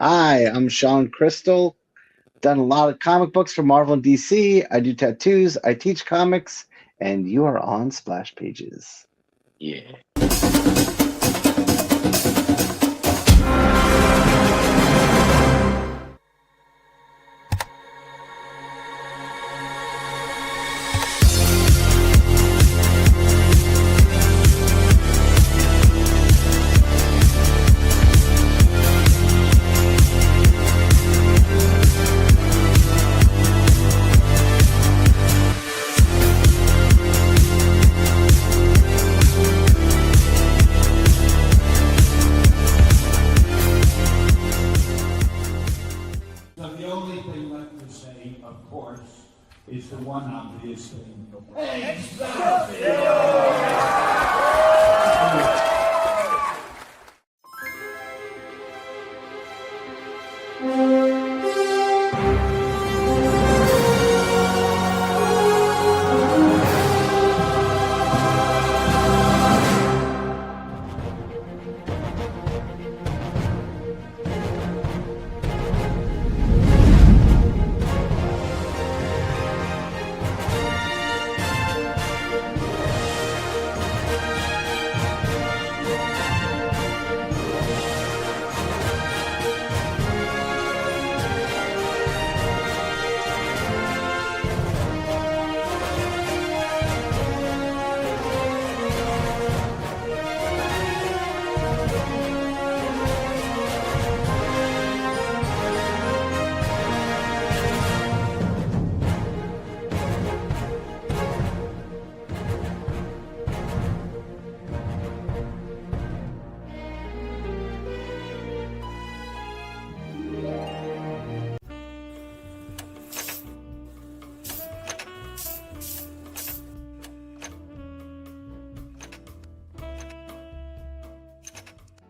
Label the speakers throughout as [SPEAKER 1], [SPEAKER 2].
[SPEAKER 1] Hi, I'm Shawn Crystal. Done a lot of comic books for Marvel and DC. I do tattoos. I teach comics, and you are on Splash Pages.
[SPEAKER 2] Yeah.
[SPEAKER 3] Is the one obvious thing.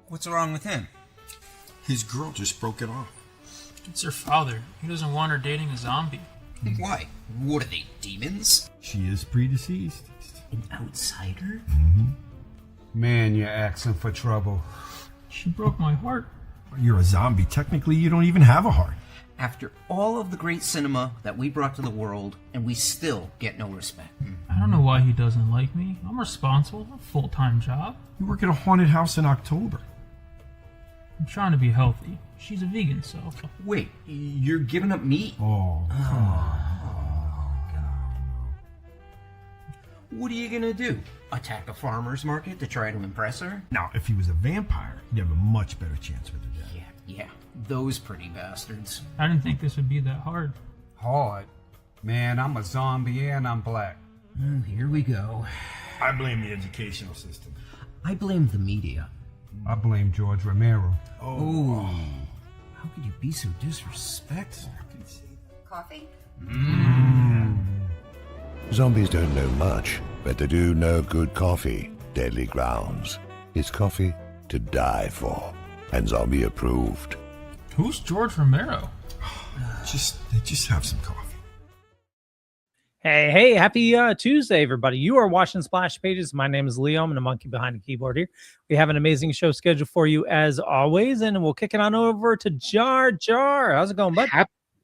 [SPEAKER 4] What's wrong with him?
[SPEAKER 5] His girl just broke it off.
[SPEAKER 6] It's her father. He doesn't want her dating a zombie.
[SPEAKER 4] Why? What are they, demons?
[SPEAKER 5] She is predeceased.
[SPEAKER 4] An outsider?
[SPEAKER 5] Mm-hmm.
[SPEAKER 7] Man, you're asking for trouble.
[SPEAKER 6] She broke my heart.
[SPEAKER 5] You're a zombie. Technically, you don't even have a heart.
[SPEAKER 4] After all of the great cinema that we brought to the world, and we still get no respect.
[SPEAKER 6] I don't know why he doesn't like me. I'm responsible. A full-time job.
[SPEAKER 5] You work at a haunted house in October.
[SPEAKER 6] I'm trying to be healthy. She's a vegan, so...
[SPEAKER 4] Wait, you're giving up meat?
[SPEAKER 5] Oh, come on.
[SPEAKER 4] What are you gonna do? Attack a farmer's market to try to impress her?
[SPEAKER 5] Now, if he was a vampire, you'd have a much better chance with her death.
[SPEAKER 4] Yeah, those pretty bastards.
[SPEAKER 6] I didn't think this would be that hard.
[SPEAKER 7] Hard? Man, I'm a zombie and I'm black.
[SPEAKER 4] Here we go.
[SPEAKER 5] I blame the educational system.
[SPEAKER 4] I blame the media.
[SPEAKER 7] I blame George Romero.
[SPEAKER 4] Oh. How could you be so disrespectful?
[SPEAKER 8] Coffee?
[SPEAKER 9] Zombies don't know much, but they do know good coffee. Deadly Grounds. It's coffee to die for. And zombie approved.
[SPEAKER 6] Who's George Romero?
[SPEAKER 5] They just have some coffee.
[SPEAKER 10] Hey, happy Tuesday, everybody. You are watching Splash Pages. My name is Leo. I'm the monkey behind the keyboard here. We have an amazing show scheduled for you as always, and we'll kick it on over to Jar. How's it going, bud?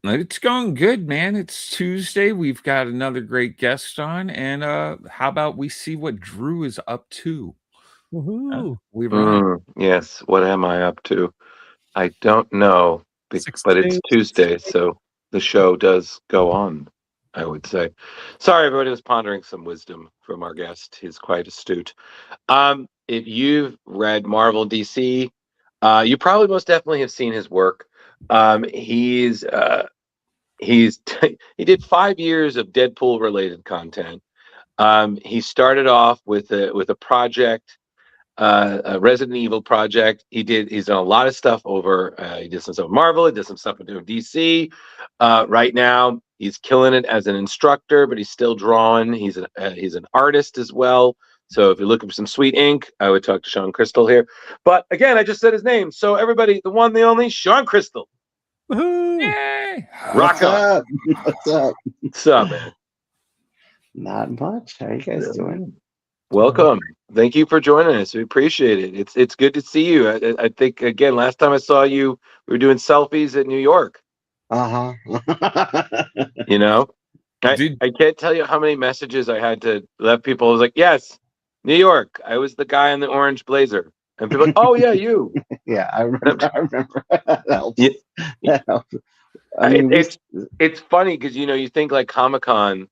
[SPEAKER 2] It's going good, man. It's Tuesday. We've got another great guest on, and how about we see what Drew is up to?
[SPEAKER 10] Woohoo!
[SPEAKER 2] Yes, what am I up to? I don't know, but it's Tuesday, so the show does go on, I would say. Sorry, everybody was pondering some wisdom from our guest. He's quite astute. If you've read Marvel DC, you probably most definitely have seen his work. He did 5 years of Deadpool related content. He started off with a project, a Resident Evil project. He's done a lot of stuff over. He did some stuff with Marvel. He did some stuff with DC. Right now, he's killing it as an instructor, but he's still drawing. He's an artist as well. So if you're looking for some sweet ink, I would talk to Shawn Crystal here. But again, I just said his name. So everybody, the one, the only, Shawn Crystal.
[SPEAKER 10] Woohoo!
[SPEAKER 2] Yay!
[SPEAKER 1] What's up? What's up?
[SPEAKER 2] What's up, man?
[SPEAKER 1] Not much. How are you guys doing?
[SPEAKER 2] Welcome. Thank you for joining us. We appreciate it. It's good to see you. I think again, last time I saw you, we were doing selfies at New York.
[SPEAKER 1] Uh-huh.
[SPEAKER 2] You know,
[SPEAKER 8] Did
[SPEAKER 2] I can't tell you how many messages I had to let people. I was like, yes, New York. I was the guy in the orange blazer, and people are like, oh yeah, you.
[SPEAKER 1] Yeah, I remember. I remember. That helps.
[SPEAKER 2] Yeah,
[SPEAKER 1] That helps. I mean,
[SPEAKER 2] it's funny because you think like Comic-Con.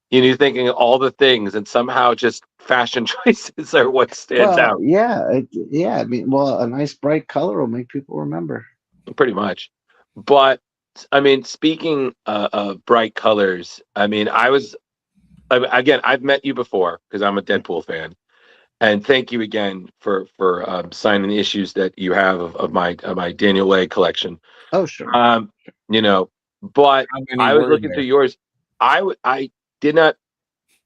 [SPEAKER 2] You're thinking all the things, and somehow just fashion choices are what stands
[SPEAKER 1] well,
[SPEAKER 2] out.
[SPEAKER 1] yeah, yeah. I mean, well, a nice bright color will make people remember.
[SPEAKER 2] Pretty much. But I mean, speaking of bright colors, I mean, again, I've met you before because I'm a Deadpool fan, and thank you again for signing the issues that you have of my Daniel Way collection.
[SPEAKER 1] Oh, sure.
[SPEAKER 2] But
[SPEAKER 8] how many
[SPEAKER 2] I was
[SPEAKER 8] were
[SPEAKER 2] looking
[SPEAKER 8] there?
[SPEAKER 2] through yours. I did not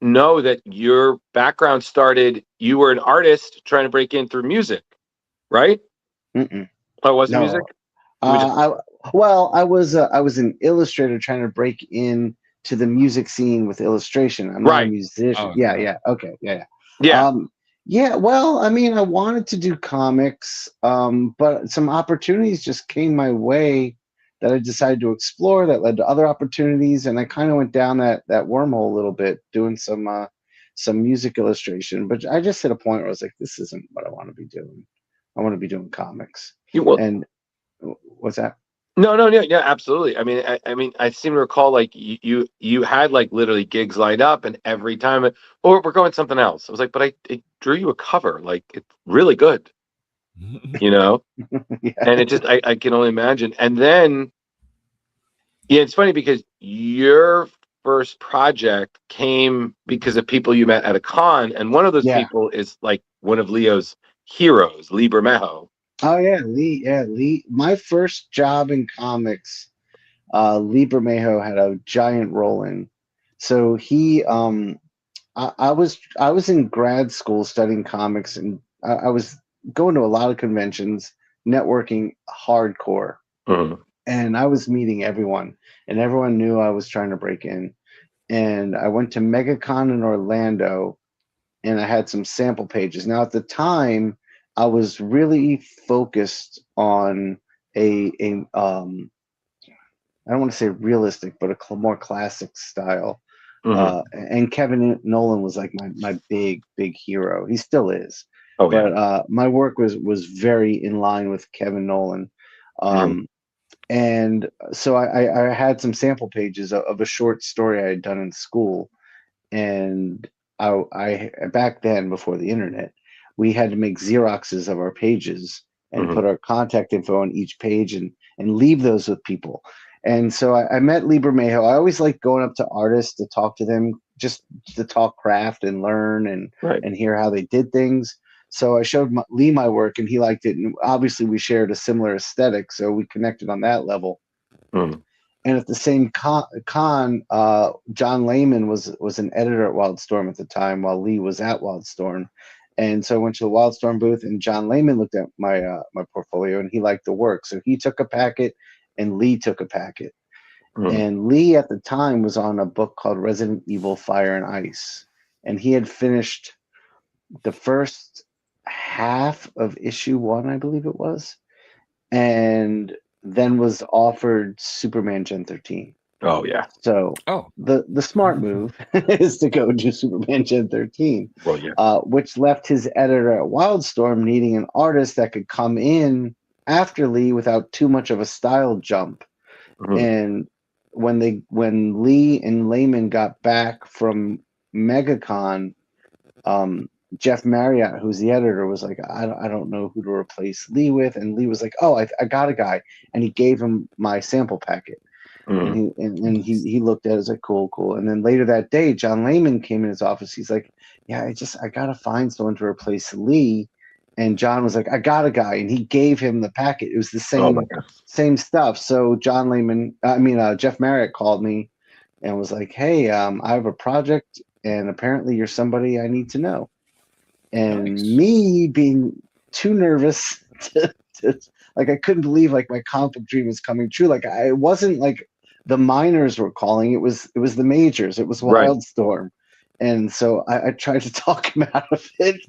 [SPEAKER 2] know that your background started. You were an artist trying to break in through music, right?
[SPEAKER 1] Mm-mm.
[SPEAKER 2] Oh, it wasn't
[SPEAKER 1] No.
[SPEAKER 2] music.
[SPEAKER 1] I was an illustrator trying to break in to the music scene with illustration. I'm not a
[SPEAKER 2] Right.
[SPEAKER 1] musician.
[SPEAKER 8] Oh,
[SPEAKER 1] Yeah,
[SPEAKER 8] no.
[SPEAKER 1] yeah. Okay, yeah.
[SPEAKER 2] Yeah.
[SPEAKER 1] Yeah, well, I mean, I wanted to do comics, but some opportunities just came my way that I decided to explore that led to other opportunities, and I kind of went down that wormhole a little bit, doing some music illustration. But I just hit a point where I was like, this isn't what I want to be doing. I want to be doing comics.
[SPEAKER 2] Well,
[SPEAKER 1] And what's that?
[SPEAKER 2] no, yeah, absolutely. I mean, I seem to recall like you had like literally gigs lined up, and every time, or we're going something else. I was like, but I drew you a cover, like it's really good,
[SPEAKER 1] Yeah.
[SPEAKER 2] And it just I can only imagine. And then, yeah, it's funny because your first project came because of people you met at a con, and one of those
[SPEAKER 1] Yeah.
[SPEAKER 2] people is like one of Leo's heroes, Lee Bermejo.
[SPEAKER 1] Oh yeah, Lee. Yeah, Lee. My first job in comics, Lee Bermejo had a giant role in. So I was in grad school studying comics, and I was going to a lot of conventions, networking hardcore,
[SPEAKER 2] Mhm.
[SPEAKER 1] and I was meeting everyone, and everyone knew I was trying to break in. And I went to MegaCon in Orlando, and I had some sample pages. Now at the time, I was really focused on a I don't want to say realistic, but a more classic style.
[SPEAKER 2] Mhm.
[SPEAKER 1] And Kevin Nolan was like my big hero. He still is.
[SPEAKER 2] Oh yeah.
[SPEAKER 1] But my work was very in line with Kevin Nolan.
[SPEAKER 2] Mhm.
[SPEAKER 1] And so I had some sample pages of a short story I had done in school, and I back then, before the internet, we had to make Xeroxes of our pages and
[SPEAKER 2] Mhm.
[SPEAKER 1] put our contact info on each page and leave those with people. And so I met Lee Bermejo. I always like going up to artists to talk to them, just to talk craft and learn
[SPEAKER 2] Right.
[SPEAKER 1] and hear how they did things. So I showed Lee my work, and he liked it. And obviously, we shared a similar aesthetic, so we connected on that level.
[SPEAKER 2] Mhm.
[SPEAKER 1] And at the same con, John Layman was an editor at WildStorm at the time, while Lee was at WildStorm. And so I went to the WildStorm booth, and John Layman looked at my portfolio, and he liked the work. So he took a packet, and Lee took a packet.
[SPEAKER 2] Mhm.
[SPEAKER 1] And Lee at the time was on a book called Resident Evil Fire and Ice, and he had finished the first half of issue 1, I believe it was, and then was offered Superman Gen 13.
[SPEAKER 2] Oh yeah.
[SPEAKER 1] So
[SPEAKER 8] Oh.
[SPEAKER 1] the smart move is to go do Superman Gen 13,
[SPEAKER 2] Well, yeah.
[SPEAKER 1] which left his editor at WildStorm needing an artist that could come in after Lee without too much of a style jump.
[SPEAKER 2] Mhm.
[SPEAKER 1] And when Lee and Layman got back from MegaCon, Jeff Marriott, who's the editor, was like, I don't know who to replace Lee with. And Lee was like, oh, I got a guy. And he gave him my sample packet.
[SPEAKER 2] Mhm.
[SPEAKER 1] And he looked at it, was like, cool. And then later that day, John Layman came in his office. He's like, yeah, I got to find someone to replace Lee. And John was like, I got a guy. And he gave him the packet. It was the
[SPEAKER 2] Oh my
[SPEAKER 1] same
[SPEAKER 2] God.
[SPEAKER 1] stuff. So Jeff Marriott called me and was like, hey, I have a project, and apparently you're somebody I need to know. And
[SPEAKER 8] Nice.
[SPEAKER 1] me being too nervous to like, I couldn't believe like my comic book dream was coming true. Like it wasn't like the minors were calling, it was the majors. It was
[SPEAKER 2] Right.
[SPEAKER 1] WildStorm. And so I tried to talk him out of it.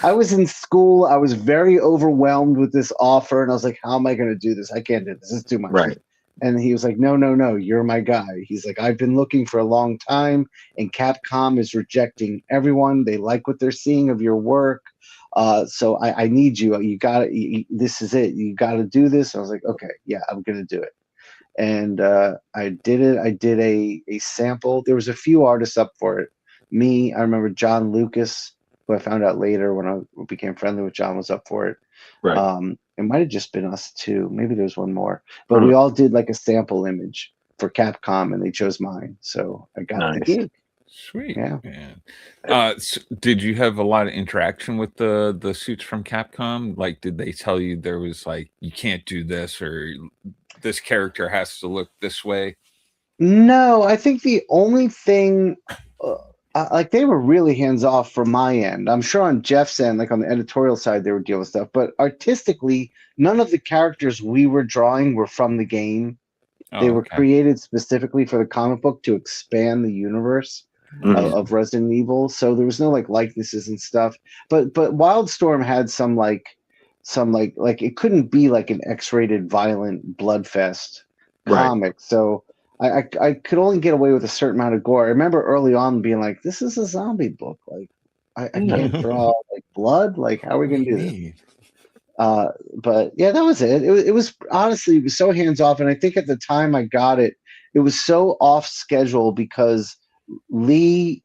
[SPEAKER 1] I was in school. I was very overwhelmed with this offer, and I was like, "How am I going to do this? I can't do this. This is too much."
[SPEAKER 2] Right.
[SPEAKER 1] And he was like, "No, no, no. You're my guy." He's like, "I've been looking for a long time, and Capcom is rejecting everyone. They like what they're seeing of your work. So I need you. You got it. This is it. You got to do this." I was like, "Okay, yeah, I'm going to do it." And I did it. I did a sample. There was a few artists up for it. Me, I remember John Lucas, who I found out later when I became friendly with John, was up for it.
[SPEAKER 2] Right.
[SPEAKER 1] It might have just been us two. Maybe there was one more, but we all did like a sample image for Capcom, and they chose mine, so I got the
[SPEAKER 2] Nice.
[SPEAKER 1] gig.
[SPEAKER 8] Sweet.
[SPEAKER 1] Yeah.
[SPEAKER 8] Man. Did you have a lot of interaction with the suits from Capcom? Like, did they tell you there was like, you can't do this, or this character has to look this way?
[SPEAKER 1] No, I think the only thing, like they were really hands off from my end. I'm sure on Jeff's end, like on the editorial side, they were dealing with stuff. But artistically, none of the characters we were drawing were from the game. They were created specifically for the comic book to expand the universe of Resident Evil. So there was no like likenesses and stuff. But WildStorm had some like it couldn't be like an X-rated violent bloodfest comic. So I could only get away with a certain amount of gore. I remember early on being like, this is a zombie book. Like I can't draw like blood. Like how are we gonna do this? But yeah, that was it. It was honestly, it was so hands off. And I think at the time I got it, it was so off schedule because Lee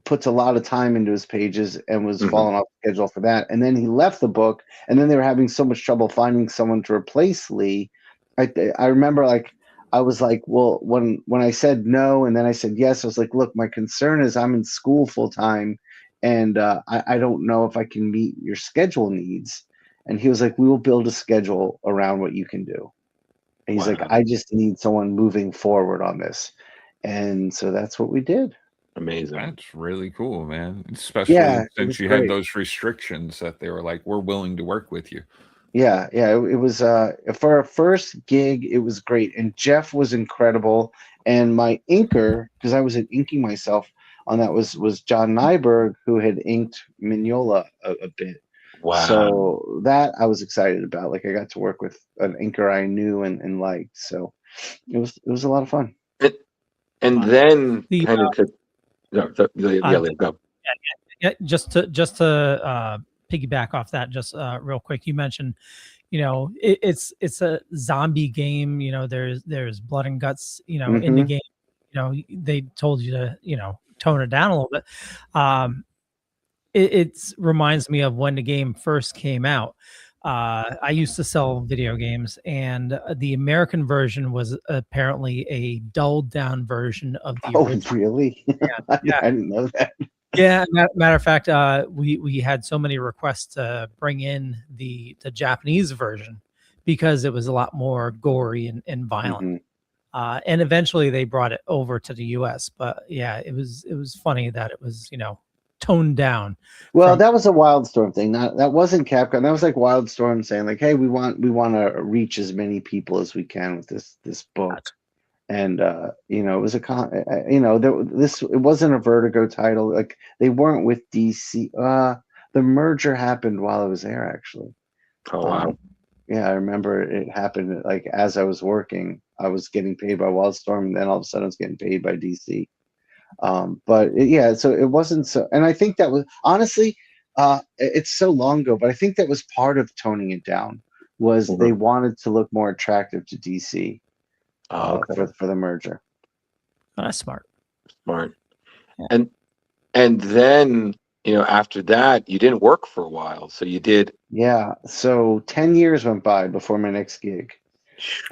[SPEAKER 1] puts a lot of time into his pages and was falling off schedule for that. And then he left the book, and then they were having so much trouble finding someone to replace Lee. I remember like I was like, well, when I said no and then I said yes, I was like, look, my concern is I'm in school full time, and I don't know if I can meet your schedule needs. And he was like, we will build a schedule around what you can do. And he's like, I just need someone moving forward on this. And so that's what we did.
[SPEAKER 2] Amazing.
[SPEAKER 8] That's really cool, man. Especially since you
[SPEAKER 1] great.
[SPEAKER 8] had those restrictions that they were like, we're willing to work with you.
[SPEAKER 1] Yeah. It was for our first gig, it was great. And Jeff was incredible. And my inker, because I was inking myself on that, was John Nyberg, who had inked Mignola a bit.
[SPEAKER 2] Wow.
[SPEAKER 1] So that I was excited about. Like I got to work with an inker I knew and liked. So it was a lot of fun.
[SPEAKER 2] And then
[SPEAKER 10] The,
[SPEAKER 2] kind of go.
[SPEAKER 10] Yeah, just to piggyback off that, just real quick, you mentioned, it's a zombie game. There's blood and guts. In the game, they told you to tone it down a little bit. It reminds me of when the game first came out. I used to sell video games, and the American version was apparently a dulled down version of the original.
[SPEAKER 1] Oh, really?
[SPEAKER 10] Yeah.
[SPEAKER 1] I didn't know that.
[SPEAKER 10] Yeah, matter of fact, we had so many requests to bring in the Japanese version because it was a lot more gory and violent. And eventually they brought it over to the US. But yeah, it was funny that it was, toned down.
[SPEAKER 1] Well, that was a WildStorm thing. That wasn't Capcom. That was like WildStorm saying like, "Hey, we want to reach as many people as we can with this book." And it was it wasn't a Vertigo title. Like they weren't with DC. The merger happened while I was there, actually.
[SPEAKER 2] Oh wow.
[SPEAKER 1] Yeah, I remember it happened like as I was working. I was getting paid by WildStorm, and then all of a sudden I was getting paid by DC. So it wasn't so, and I think that was honestly, it's so long ago, but I think that was part of toning it down. Was they wanted to look more attractive to DC for the merger.
[SPEAKER 10] Oh, that's smart.
[SPEAKER 2] Yeah. And then after that you didn't work for a while, so you did.
[SPEAKER 1] Yeah, so 10 years went by before my next gig.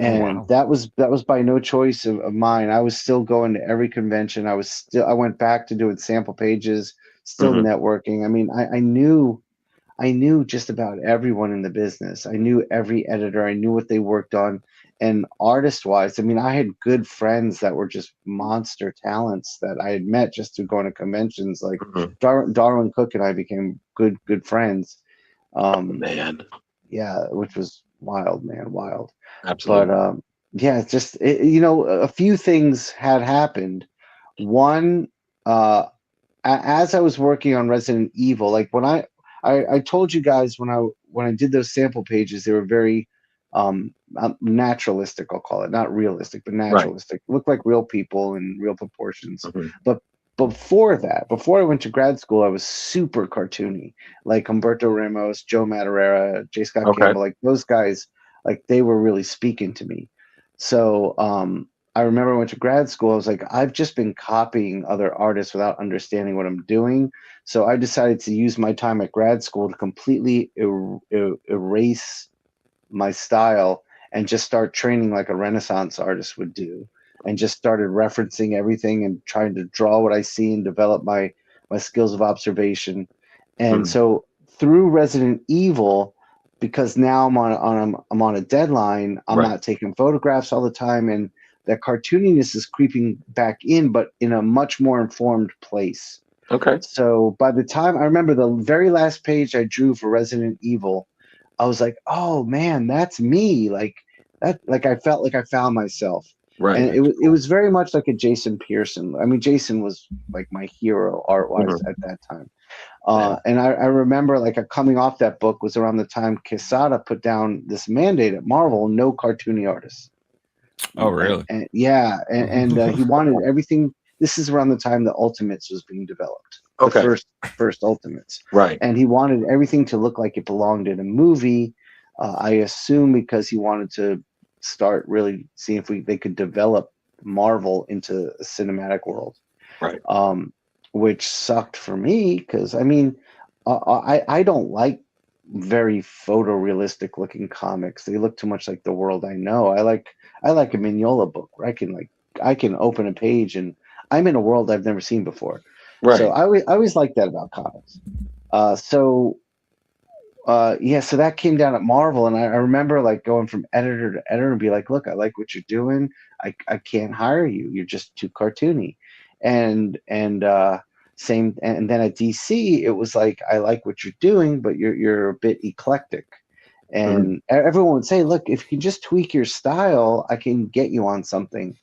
[SPEAKER 1] And that was by no choice of mine. I was still going to every convention. I went back to doing sample pages, still networking. I mean, I knew just about everyone in the business. I knew every editor. I knew what they worked on. And artist wise, I mean, I had good friends that were just monster talents that I had met just through going to conventions. Like Darwin Cook and I became good friends.
[SPEAKER 2] Man.
[SPEAKER 1] Yeah, which was wild, man, wild.
[SPEAKER 2] Absolutely.
[SPEAKER 1] But it's just a few things had happened. One, as I was working on Resident Evil, like when I told you guys when I did those sample pages, they were very naturalistic, I'll call it, not realistic, but naturalistic. Looked like real people in real proportions.
[SPEAKER 2] Mhm.
[SPEAKER 1] But before that, before I went to grad school, I was super cartoony, like Humberto Ramos, Joe Madureira, J. Scott
[SPEAKER 2] Okay.
[SPEAKER 1] Campbell, like those guys, like they were really speaking to me. So I remember I went to grad school. I was like, I've just been copying other artists without understanding what I'm doing. So I decided to use my time at grad school to completely erase my style and just start training like a Renaissance artist would do, and just started referencing everything and trying to draw what I see and develop my skills of observation. And so through Resident Evil, because now I'm on a deadline, I'm not taking photographs all the time, and that cartooniness is creeping back in, but in a much more informed place.
[SPEAKER 2] Okay.
[SPEAKER 1] So by the time I remember the very last page I drew for Resident Evil, I was like, oh man, that's me. Like that, like I felt like I found myself.
[SPEAKER 2] Right.
[SPEAKER 1] And it was very much like a Jason Pearson. I mean, Jason was like my hero art-wise at that time. And I remember like coming off that book was around the time Quesada put down this mandate at Marvel, no cartoony artists.
[SPEAKER 8] Oh, really?
[SPEAKER 1] And he wanted everything. This is around the time the Ultimates was being developed.
[SPEAKER 2] Okay.
[SPEAKER 1] The first Ultimates.
[SPEAKER 2] Right.
[SPEAKER 1] And he wanted everything to look like it belonged in a movie. I assume because he wanted to start really seeing if they could develop Marvel into a cinematic world.
[SPEAKER 2] Right.
[SPEAKER 1] Which sucked for me because I mean, I don't like very photorealistic looking comics. They look too much like the world I know. I like a Mignola book where I can open a page and I'm in a world I've never seen before.
[SPEAKER 2] Right.
[SPEAKER 1] So I always like that about comics. So that came down at Marvel, and I remember like going from editor to editor and be like, look, I like what you're doing. I can't hire you. You're just too cartoony. And then at DC, it was like, I like what you're doing, but you're a bit eclectic. And everyone would say, look, if you can just tweak your style, I can get you on something.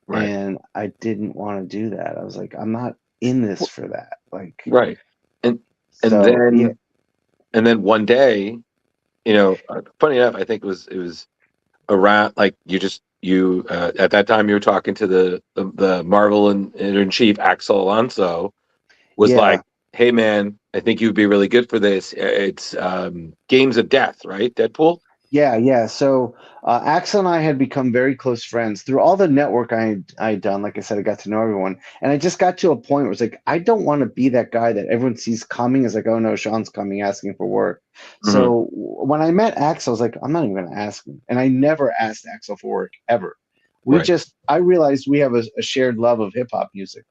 [SPEAKER 2] Right.
[SPEAKER 1] And I didn't want to do that. I was like, I'm not in this for that. Like,
[SPEAKER 2] right. And then one day, funny enough, I think it was around like you at that time you were talking to the Marvel editor-in-chief Axel Alonso was like, hey man, I think you'd be really good for this. It's Games of Death, right? Deadpool.
[SPEAKER 1] Yeah. So Axel and I had become very close friends through all the network I had done. Like I said, I got to know everyone, and I just got to a point where it's like, I don't want to be that guy that everyone sees coming. Is like, oh no, Shawn's coming asking for work. So when I met Axel, I was like, I'm not even going to ask him, and I never asked Axel for work ever. I realized we have a shared love of hip hop music.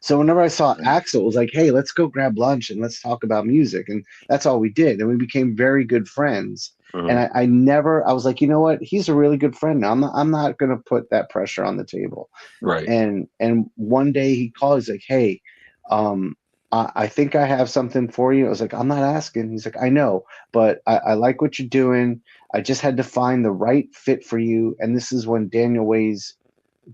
[SPEAKER 1] So whenever I saw Axel, it was like, hey, let's go grab lunch and let's talk about music. And that's all we did. And we became very good friends. And I was like, you know what? He's a really good friend now. I'm not going to put that pressure on the table.
[SPEAKER 2] Right.
[SPEAKER 1] And one day he called, he's like, hey, I think I have something for you. I was like, I'm not asking. He's like, I know, but I like what you're doing. I just had to find the right fit for you. And this is when Daniel Way's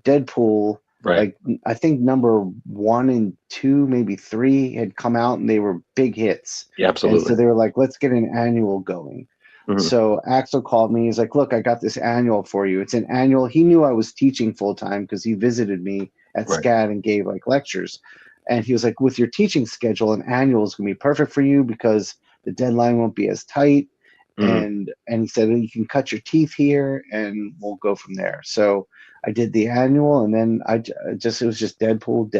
[SPEAKER 1] Deadpool, like I think number 1 and 2, maybe 3 had come out and they were big hits.
[SPEAKER 2] Yeah, absolutely.
[SPEAKER 1] And so they were like, let's get an annual going. So Axel called me. He's like, look, I got this annual for you. It's an annual. He knew I was teaching full time because he visited me at SCAD and gave like lectures. And he was like, with your teaching schedule, an annual is going to be perfect for you because the deadline won't be as tight. And he said, you can cut your teeth here and we'll go from there. So I did the annual, and then it was just Deadpool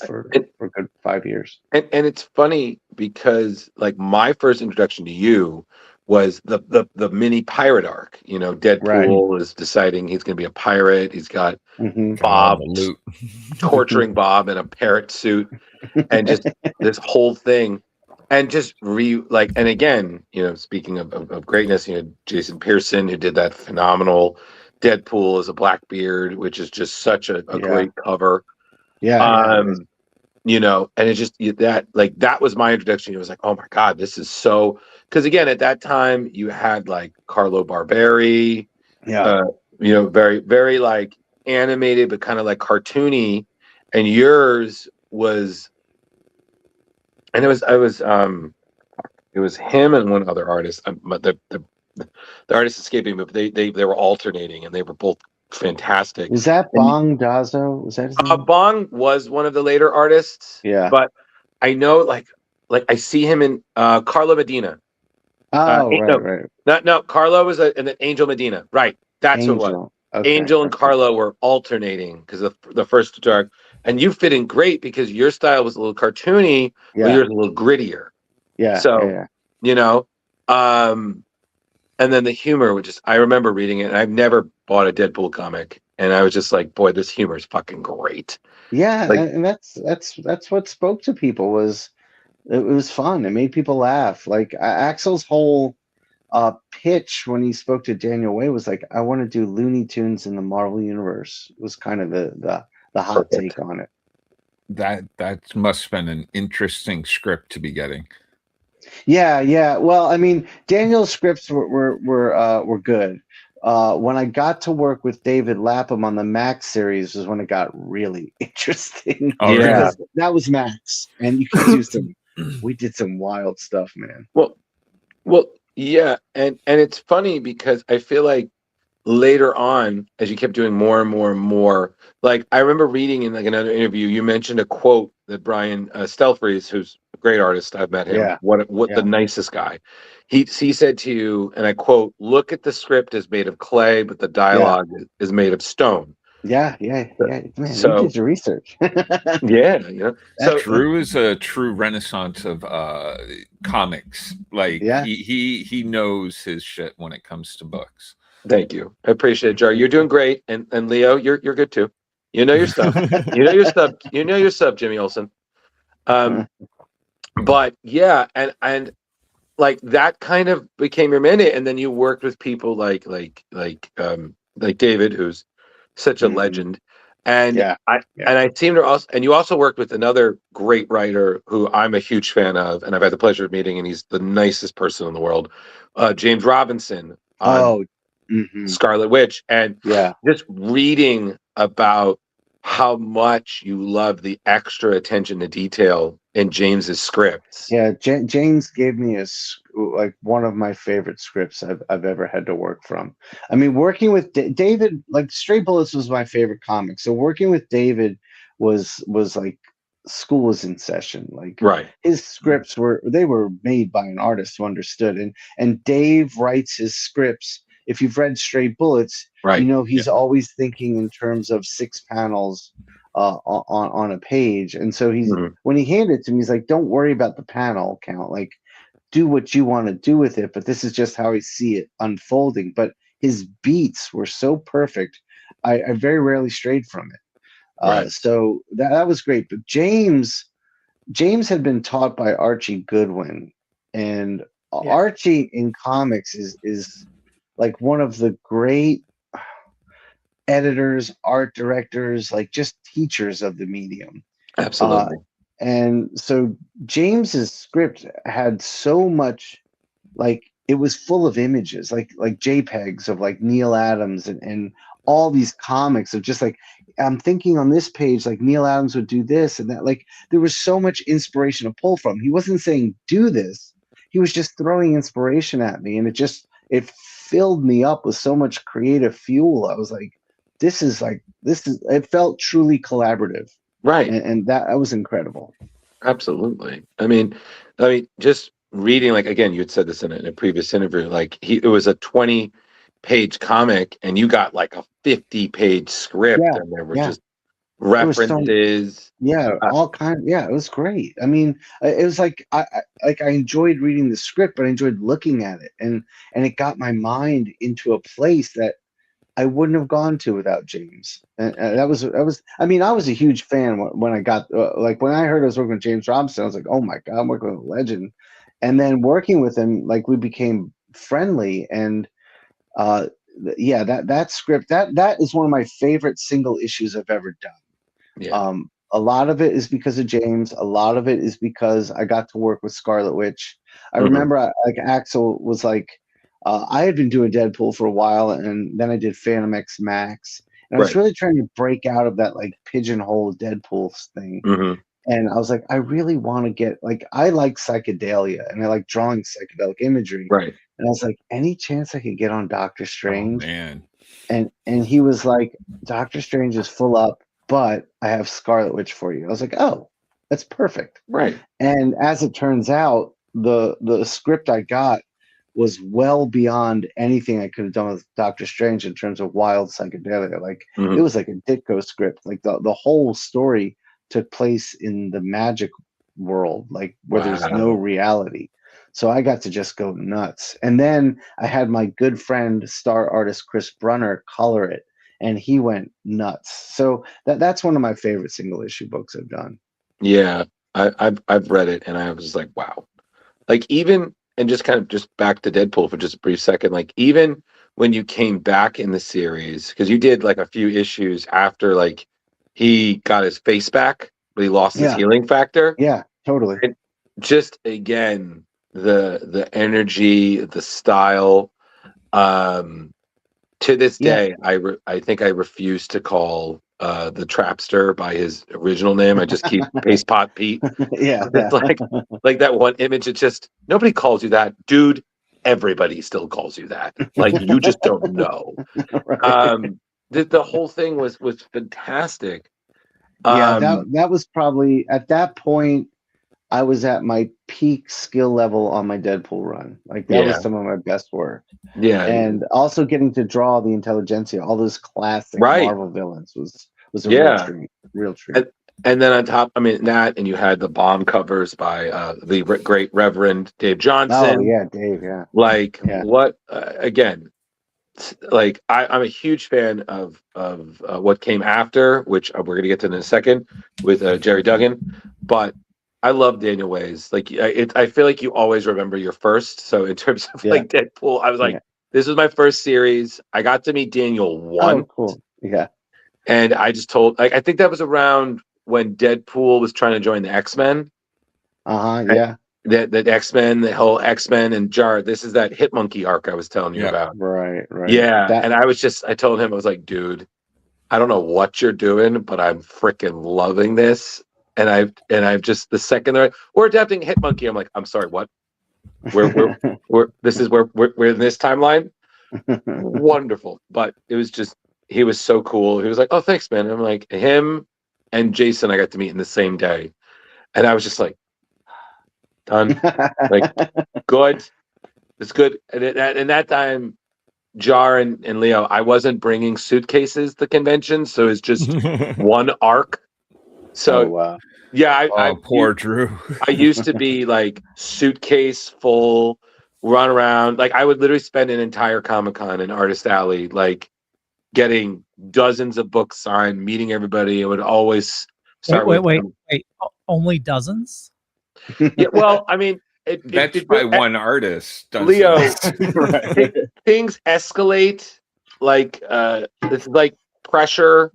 [SPEAKER 1] for a good 5 years.
[SPEAKER 2] And it's funny because like my first introduction to you was the mini pirate arc. Deadpool is deciding he's going to be a pirate. He's got Bob torturing Bob in a parrot suit, and just this whole thing. And just and again, speaking of greatness, Jason Pearson, who did that phenomenal Deadpool as a Blackbeard, which is just such a great cover. And it's just that was my introduction. It was like, oh my God, this is so, because again, at that time you had like Carlo Barberi, very, very like animated, but kind of like cartoony. and yours was, and it was him and one other artist. But the artist escaping, but they were alternating, and they were both fantastic.
[SPEAKER 1] Was that Bong Dazo? Was that his name?
[SPEAKER 2] Bong was one of the later artists.
[SPEAKER 1] Yeah.
[SPEAKER 2] But I know, like I see him in Carlo Medina.
[SPEAKER 1] Oh, right.
[SPEAKER 2] No, Carlo was and then Angel Medina. Right. That's what it was.
[SPEAKER 1] Okay,
[SPEAKER 2] Angel and Carlo were alternating because the first dark, and you fit in great because your style was a little cartoony, but yours a little grittier.
[SPEAKER 1] Yeah.
[SPEAKER 2] So, you know, and then the humor, which is, I remember reading it, and I've never bought a Deadpool comic, and I was just like, boy, this humor is fucking great.
[SPEAKER 1] Yeah,
[SPEAKER 2] Like,
[SPEAKER 1] and that's what spoke to people. It was fun. It made people laugh. Like Axel's whole pitch when he spoke to Daniel Way was like, I want to do Looney Tunes in the Marvel universe. It was kind of the hot take on it.
[SPEAKER 8] That must have been an interesting script to be getting.
[SPEAKER 1] Yeah. Well, I mean, Daniel's scripts were good. When I got to work with David Lapham on the Max series was when it got really interesting.
[SPEAKER 8] Oh, yeah.
[SPEAKER 1] That was Max, and you could do some. We did some wild stuff, man.
[SPEAKER 2] Well, yeah, and it's funny because I feel like later on, as you kept doing more and more and more, like I remember reading in like another interview, you mentioned a quote that Brian Stelfreeze, who's a great artist, I've met him.
[SPEAKER 1] Yeah.
[SPEAKER 2] What the nicest guy. He said to you, and I quote, "Look at the script is made of clay, but the dialogue is made of stone."
[SPEAKER 1] Yeah. Man,
[SPEAKER 2] So,
[SPEAKER 1] you did your research.
[SPEAKER 2] Yeah, you know. So
[SPEAKER 8] Drew is a true renaissance of comics. Like he knows his shit when it comes to books.
[SPEAKER 2] Thank you. I appreciate it, Jar. You're doing great. And Leo, you're good too. You know your stuff. You know your stuff. You know your stuff, Jimmy Olsen. But yeah, and like that kind of became your mandate, and then you worked with people like David, who's such a legend. And I seem to also, and you also worked with another great writer who I'm a huge fan of, and I've had the pleasure of meeting, and he's the nicest person in the world, James Robinson. Scarlet Witch, and just reading about how much you love the extra attention to detail in James's scripts.
[SPEAKER 1] Yeah, James gave me like one of my favorite scripts I've ever had to work from. I mean, working with David, like Stray Bullets was my favorite comic. So working with David was like school was in session. Like his scripts were made by an artist who understood, and Dave writes his scripts. If you've read Stray Bullets, you know he's always thinking in terms of 6 panels on a page, and so he's when he handed it to me, he's like, "Don't worry about the panel count. Like, do what you want to do with it. But this is just how I see it unfolding." But his beats were so perfect, I very rarely strayed from it. So that was great. But James had been taught by Archie Goodwin, and Archie in comics is like one of the great editors, art directors, like just teachers of the medium.
[SPEAKER 2] Absolutely.
[SPEAKER 1] And so James's script had so much, like it was full of images, like JPEGs of like Neil Adams and all these comics of just like, I'm thinking on this page, like Neil Adams would do this and that. Like there was so much inspiration to pull from. He wasn't saying do this. He was just throwing inspiration at me, and it filled me up with so much creative fuel. I was like, it felt truly collaborative.
[SPEAKER 2] Right.
[SPEAKER 1] And that was incredible.
[SPEAKER 2] Absolutely. I mean, just reading, like, again, you had said this in a previous interview, like it was a 20-page comic and you got like a 50-page script, and there were just references.
[SPEAKER 1] All kinds. Yeah, it was great. I mean, it was like I enjoyed reading the script, but I enjoyed looking at it, and it got my mind into a place that I wouldn't have gone to without James. And that was. I mean, I was a huge fan when I got when I heard I was working with James Robinson. I was like, oh my god, I'm working with a legend. And then working with him, like we became friendly, and that script that is one of my favorite single issues I've ever done. A lot of it is because of James. A lot of it is because I got to work with Scarlet Witch. I remember like Axel was like, I had been doing Deadpool for a while, and then I did Phantom X Max, And I was really trying to break out of that like pigeonhole Deadpool thing.
[SPEAKER 2] Mm-hmm.
[SPEAKER 1] And I was like, I really want to get like, I like psychedelia and I like drawing psychedelic imagery.
[SPEAKER 2] Right.
[SPEAKER 1] And I was like, any chance I could get on Doctor Strange?
[SPEAKER 8] Oh, man.
[SPEAKER 1] And he was like, Doctor Strange is full up, but I have Scarlet Witch for you. I was like, oh, that's perfect.
[SPEAKER 2] Right.
[SPEAKER 1] And as it turns out, the script I got was well beyond anything I could have done with Doctor Strange in terms of wild psychedelia. Like it was like a Ditko script. Like the whole story took place in the magic world, like where there's no reality. So I got to just go nuts. And then I had my good friend, star artist Chris Brunner, color it, and he went nuts. So that's one of my favorite single issue books I've done.
[SPEAKER 2] Yeah, I've read it, and I was like, wow. Like even, and just kind of just back to Deadpool for just a brief second. Like even when you came back in the series, because you did like a few issues after like he got his face back, but he lost his healing factor.
[SPEAKER 1] Yeah, totally.
[SPEAKER 2] And just again, the energy, the style. To this day, I think I refuse to call the Trapster by his original name. I just keep Paste Pot Pete. It's like that one image. It's just nobody calls you that, dude. Everybody still calls you that. Like you just don't know. The whole thing was fantastic.
[SPEAKER 1] That was probably at that point. I was at my peak skill level on my Deadpool run. Like that was some of my best work.
[SPEAKER 2] Yeah.
[SPEAKER 1] And also getting to draw the intelligentsia, all those classic Marvel villains was a real treat.
[SPEAKER 2] And then on top, I mean, that, and you had the bomb covers by the great Reverend Dave Johnson.
[SPEAKER 1] Oh yeah, Dave. Yeah.
[SPEAKER 2] Like what? Again, like I'm a huge fan of what came after, which we're going to get to in a second with Gerry Duggan, but I love Daniel Ways. Like I feel like you always remember your first. So in terms of like Deadpool, I was like, this was my first series. I got to meet Daniel once.
[SPEAKER 1] Oh, cool. Yeah.
[SPEAKER 2] And I just told, like, I think that was around when Deadpool was trying to join the X-Men.
[SPEAKER 1] Yeah.
[SPEAKER 2] The X-Men, the whole X-Men and Jar. This is that Hitmonkey arc I was telling you about.
[SPEAKER 1] Right.
[SPEAKER 2] Yeah. And I told him, I was like, dude, I don't know what you're doing, but I'm freaking loving this. And I've just the second we're adapting Hitmonkey, I'm like, I'm sorry, what? We're in this timeline. Wonderful. But it was just, he was so cool. He was like, oh, thanks, man. And I'm like, him and Jason I got to meet in the same day. And I was just like, done. Like, good. It's good. And that time, Jar and Leo, I wasn't bringing suitcases to convention, so it's just one arc. So
[SPEAKER 8] poor Drew.
[SPEAKER 2] I used to be like suitcase full, run around. Like I would literally spend an entire Comic-Con in Artist Alley, like getting dozens of books signed, meeting everybody. It would always start
[SPEAKER 10] wait. Only dozens?
[SPEAKER 2] Yeah, well, I mean,
[SPEAKER 8] that's by one artist.
[SPEAKER 2] Leo, things escalate like it's like pressure.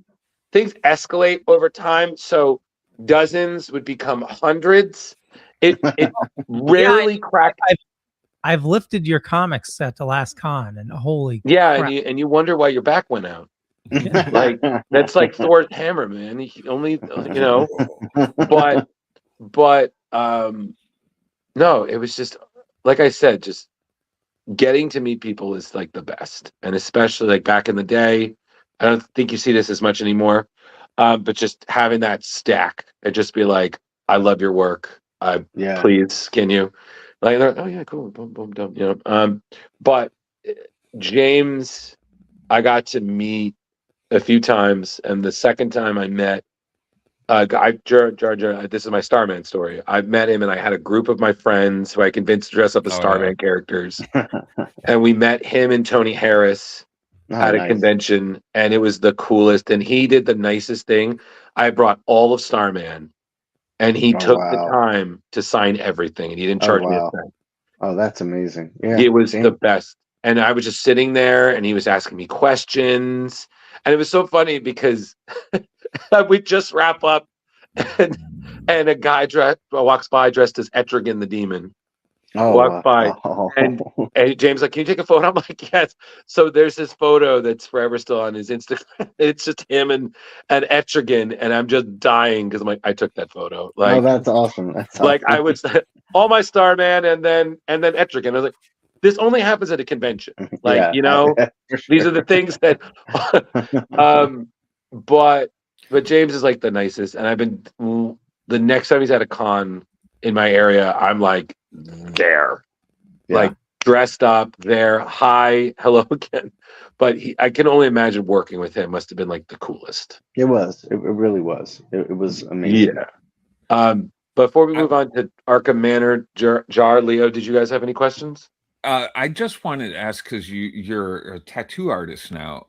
[SPEAKER 2] Things escalate over time, so dozens would become hundreds. It rarely cracked.
[SPEAKER 10] I've lifted your comics at the last con, and holy
[SPEAKER 2] crap. and you wonder why your back went out. Like that's like Thor's hammer, man. He only but no, it was just like I said, just getting to meet people is like the best, and especially like back in the day. I don't think you see this as much anymore, but just having that stack and just be like, I love your work. Please, can you? Like, oh yeah, cool. Boom, boom, boom. But James, I got to meet a few times, and the second time I met this is my Starman story. I met him, and I had a group of my friends who I convinced to dress up as Starman characters, and we met him and Tony Harris at a convention, and it was the coolest. And he did the nicest thing. I brought all of Starman, and he took the time to sign everything, and he didn't charge me a cent.
[SPEAKER 1] Oh, that's amazing. Yeah,
[SPEAKER 2] it was the best. And I was just sitting there, and he was asking me questions, and it was so funny because we just wrap up, and a guy walks by dressed as Etrigan the Demon, Walk by,
[SPEAKER 1] oh.
[SPEAKER 2] and James like, can you take a photo? I'm like, yes. So there's this photo that's forever still on his Instagram. It's just him and Etrigan, and I'm just dying because I'm like, I took that photo.
[SPEAKER 1] Oh,
[SPEAKER 2] Like,
[SPEAKER 1] that's awesome. That's
[SPEAKER 2] like
[SPEAKER 1] awesome.
[SPEAKER 2] I would all my Starman, and then Etrigan. I was like, this only happens at a convention. Like,
[SPEAKER 1] Yeah,
[SPEAKER 2] you know,
[SPEAKER 1] for
[SPEAKER 2] these
[SPEAKER 1] sure.
[SPEAKER 2] are the things that. But James is like the nicest, and I've been the next time he's at a con in my area, I'm like there,
[SPEAKER 1] Yeah.
[SPEAKER 2] like dressed up there. Hi, hello again. But I can only imagine working with him must have been like the coolest.
[SPEAKER 1] It was. It really was. It was amazing.
[SPEAKER 2] Yeah. Before we move on to Arkham Manor, Jar, Leo, did you guys have any questions?
[SPEAKER 8] I just wanted to ask because you're a tattoo artist now.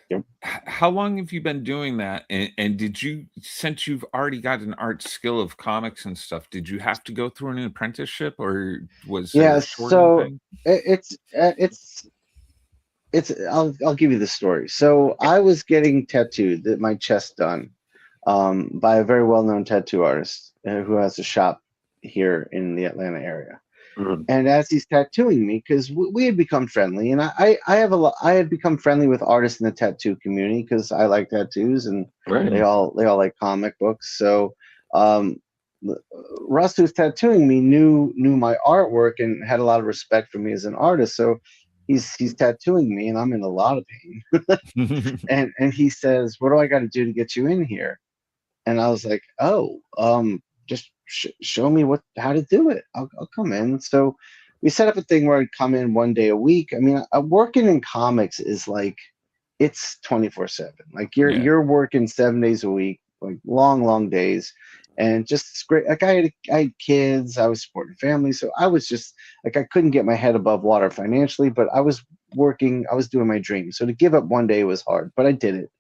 [SPEAKER 1] Yep.
[SPEAKER 8] How long have you been doing that? And did you, since you've already got an art skill of comics and stuff, did you have to go through an apprenticeship, or was it a shortened thing?
[SPEAKER 1] I'll give you the story. So I was getting tattooed, my chest done, by a very well-known tattoo artist who has a shop here in the Atlanta area.
[SPEAKER 2] Mm-hmm.
[SPEAKER 1] And as he's tattooing me, because we had become friendly, and I had become friendly with artists in the tattoo community because I like tattoos, and they all like comic books. So Russ, who's tattooing me, knew my artwork and had a lot of respect for me as an artist. So he's tattooing me, and I'm in a lot of pain. and he says, "What do I got to do to get you in here?" And I was like, "Oh, just show me how to do it. I'll come in." So we set up a thing where I'd come in one day a week. I mean, working in comics is like, it's 24/7. Like you're working 7 days a week, like long days, and just it's great. Like I had kids, I was supporting family, so I was just like, I couldn't get my head above water financially, but I was working, I was doing my dream. So to give up one day was hard, but I did it.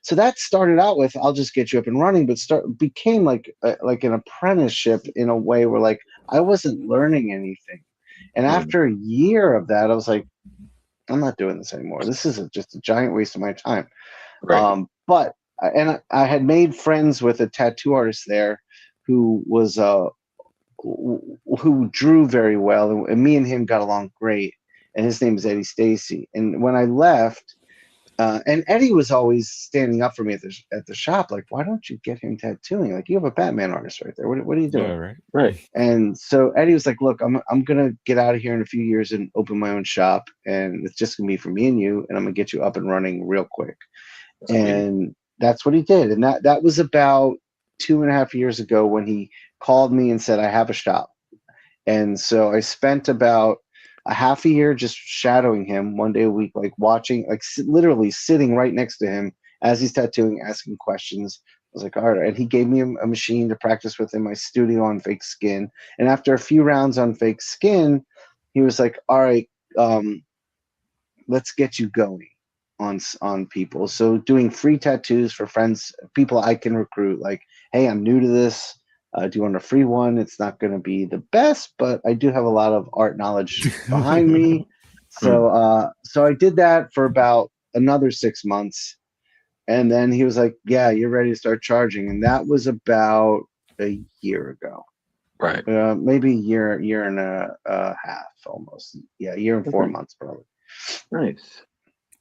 [SPEAKER 1] So that started out with, I'll just get you up and running, but became like an apprenticeship in a way where like I wasn't learning anything. And after a year of that, I was like, I'm not doing this anymore. This is just a giant waste of my time.
[SPEAKER 2] Right.
[SPEAKER 1] But I had made friends with a tattoo artist there who was who drew very well, and me and him got along great. And his name is Eddie Stacy. And when I left, and Eddie was always standing up for me at the shop, like, why don't you get him tattooing? Like, you have a Batman artist right there. What are you doing?
[SPEAKER 8] Yeah,
[SPEAKER 2] right.
[SPEAKER 1] And so Eddie was like, look, I'm gonna get out of here in a few years and open my own shop, and it's just gonna be for me and you, and I'm gonna get you up and running real quick. And that's what he did. And that was about 2.5 years ago when he called me and said, I have a shop. And so I spent about a half a year just shadowing him one day a week, like watching, like literally sitting right next to him as he's tattooing, asking questions. I was like, all right. And he gave me a machine to practice with in my studio on fake skin. And after a few rounds on fake skin, he was like, all right, let's get you going on people. So doing free tattoos for friends, people I can recruit, like, hey, I'm new to this. Do you want a free one? It's not going to be the best, but I do have a lot of art knowledge behind me. So I did that for about another 6 months. And then he was like, yeah, you're ready to start charging. And that was about a year ago.
[SPEAKER 2] Right.
[SPEAKER 1] Maybe a year and a half almost. Yeah, a year and 4 months probably.
[SPEAKER 2] Nice.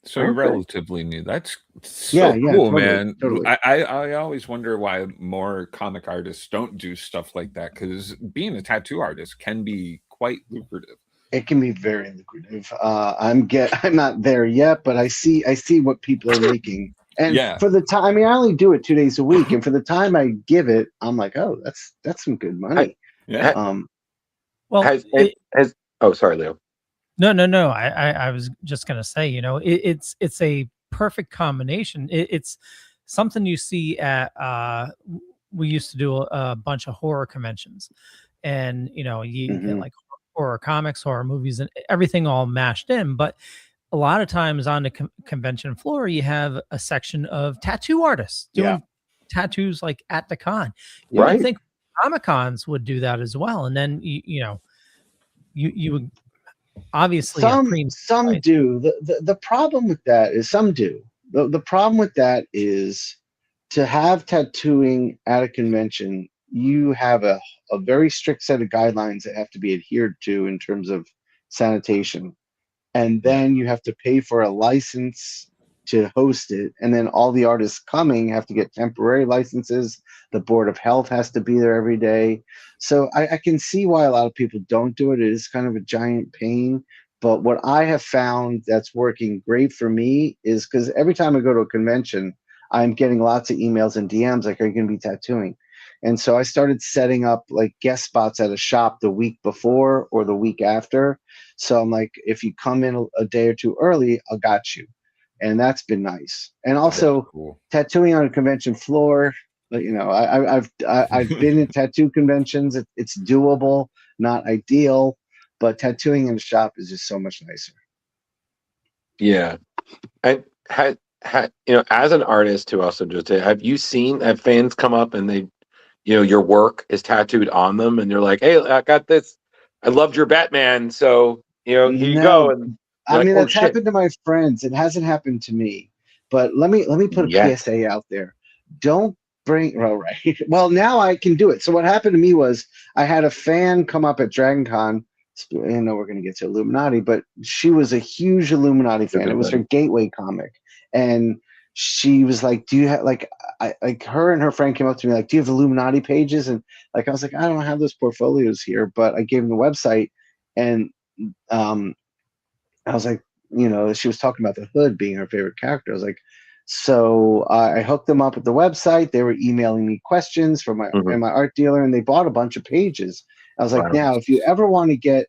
[SPEAKER 8] So you're relatively new. That's so cool,
[SPEAKER 1] totally,
[SPEAKER 8] man.
[SPEAKER 1] Totally.
[SPEAKER 8] I always wonder why more comic artists don't do stuff like that, because being a tattoo artist can be quite lucrative.
[SPEAKER 1] It can be very lucrative. I'm not there yet, but I see what people are making. And for the time, I mean, I only do it 2 days a week, and for the time I give it, I'm like, oh, that's some good money.
[SPEAKER 2] Oh, sorry, Leo.
[SPEAKER 10] No. I was just gonna say, you know, it's a perfect combination. It's something you see at we used to do a bunch of horror conventions, and you know, you get like horror comics, horror movies, and everything all mashed in. But a lot of times on the convention floor, you have a section of tattoo artists doing tattoos like at the con. You would think Comic Cons would do that as well, and then you would. Obviously,
[SPEAKER 1] some do. The problem with that is some do. The problem with that is to have tattooing at a convention you have a very strict set of guidelines that have to be adhered to in terms of sanitation. And then you have to pay for a license to host it. And then all the artists coming have to get temporary licenses. The Board of Health has to be there every day. So I can see why a lot of people don't do it. It is kind of a giant pain. But what I have found that's working great for me is because every time I go to a convention, I'm getting lots of emails and DMs like, are you going to be tattooing? And so I started setting up like guest spots at a shop the week before or the week after. So I'm like, if you come in a day or two early, I got you. And that's been nice. And also tattooing on a convention floor, you know, I've been at tattoo conventions. It's doable, not ideal, but tattooing in a shop is just so much nicer.
[SPEAKER 2] Yeah. I had you know, as an artist who also does it, have fans come up and they, you know, your work is tattooed on them and you're like, hey, I got this. I loved your Batman. So, you know, here you go. And
[SPEAKER 1] I mean,
[SPEAKER 2] like,
[SPEAKER 1] that's happened to my friends. It hasn't happened to me. But let me put a PSA out there. Don't bring right. Well, now I can do it. So what happened to me was I had a fan come up at Dragon Con. I know we're going to get to Illuminati, but she was a huge Illuminati fan. It was her gateway comic. And she was like, do you have like her and her friend came up to me like, do you have Illuminati pages? And like I was like, I don't have those portfolios here, but I gave them the website. And I was like, you know, she was talking about the Hood being her favorite character. I was like, so I hooked them up with the website. They were emailing me questions from my art dealer, and they bought a bunch of pages. I was like, now, if you ever want to get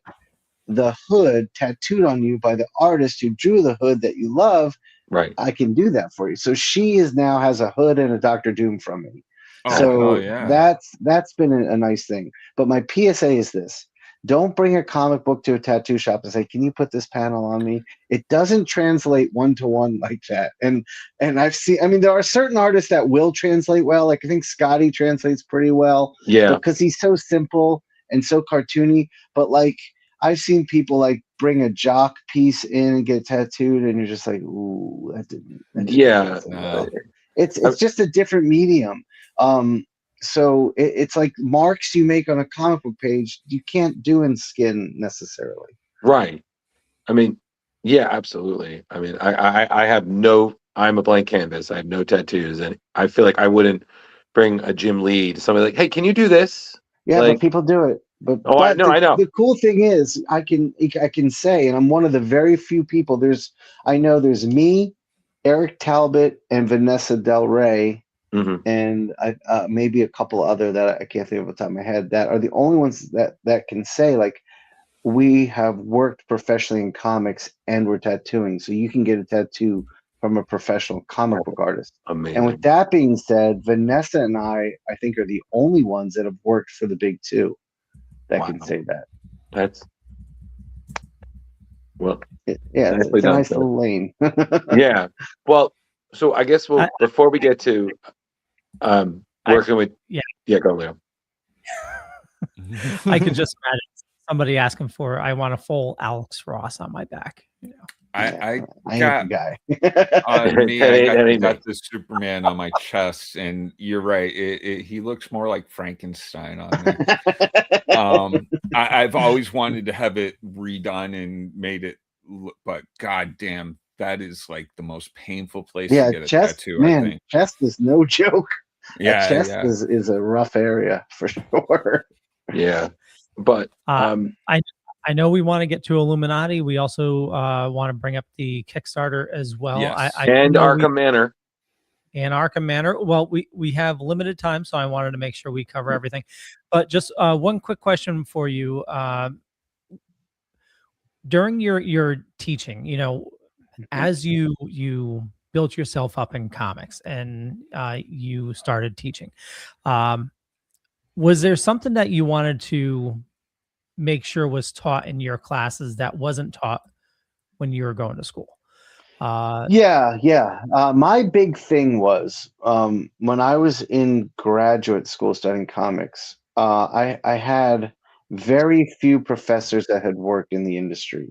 [SPEAKER 1] the Hood tattooed on you by the artist who drew the Hood that you love,
[SPEAKER 2] right,
[SPEAKER 1] I can do that for you. So she now has a Hood and a Dr. Doom from me. That's been a nice thing. But my PSA is this. Don't bring a comic book to a tattoo shop and say, can you put this panel on me? It doesn't translate one-to-one like that. And I've seen, I mean, there are certain artists that will translate well. Like I think Scotty translates pretty well.
[SPEAKER 2] Yeah.
[SPEAKER 1] Because he's so simple and so cartoony. But like I've seen people like bring a jock piece in and get tattooed, and you're just like, ooh, that didn't It's just a different medium. So it's like marks you make on a comic book page, you can't do in skin necessarily.
[SPEAKER 2] Right. I mean, yeah, absolutely. I mean, I'm a blank canvas. I have no tattoos, and I feel like I wouldn't bring a Jim Lee to somebody like, hey, can you do this?
[SPEAKER 1] Yeah,
[SPEAKER 2] like,
[SPEAKER 1] but people do it. But
[SPEAKER 2] I know.
[SPEAKER 1] The cool thing is I can say, and I'm one of the very few people, there's me, Eric Talbot, and Vanessa Del Rey. And maybe a couple other that I can't think of off the top of my head that are the only ones that can say like we have worked professionally in comics and we're tattooing, so you can get a tattoo from a professional comic book artist.
[SPEAKER 2] Amazing.
[SPEAKER 1] And with that being said, Vanessa and I think are the only ones that have worked for the big two that can say that.
[SPEAKER 2] That's
[SPEAKER 1] it's a nice little lane.
[SPEAKER 2] Yeah. Well, so I guess before we get to working with go Leo.
[SPEAKER 10] I can just imagine somebody asking for, I want a full Alex Ross on my back. You know,
[SPEAKER 8] I
[SPEAKER 1] got the guy.
[SPEAKER 8] I got the Superman on my chest, and you're right. He looks more like Frankenstein on me. I've always wanted to have it redone and made it look, but goddamn, that is like the most painful place to get a tattoo.
[SPEAKER 1] Man,
[SPEAKER 8] I think
[SPEAKER 1] chest is no joke.
[SPEAKER 8] Yeah,
[SPEAKER 1] chest is a rough area for sure.
[SPEAKER 2] Yeah, but
[SPEAKER 10] I know we want to get to Illuminati. We also want to bring up the Kickstarter as well.
[SPEAKER 8] Yes.
[SPEAKER 2] And Arkham Manor.
[SPEAKER 10] And Arkham Manor. Well, we have limited time, so I wanted to make sure we cover everything. But just one quick question for you. During your teaching, you know, as you built yourself up in comics and you started teaching, was there something that you wanted to make sure was taught in your classes that wasn't taught when you were going to school?
[SPEAKER 1] My big thing was when I was in graduate school studying comics, I had very few professors that had worked in the industry.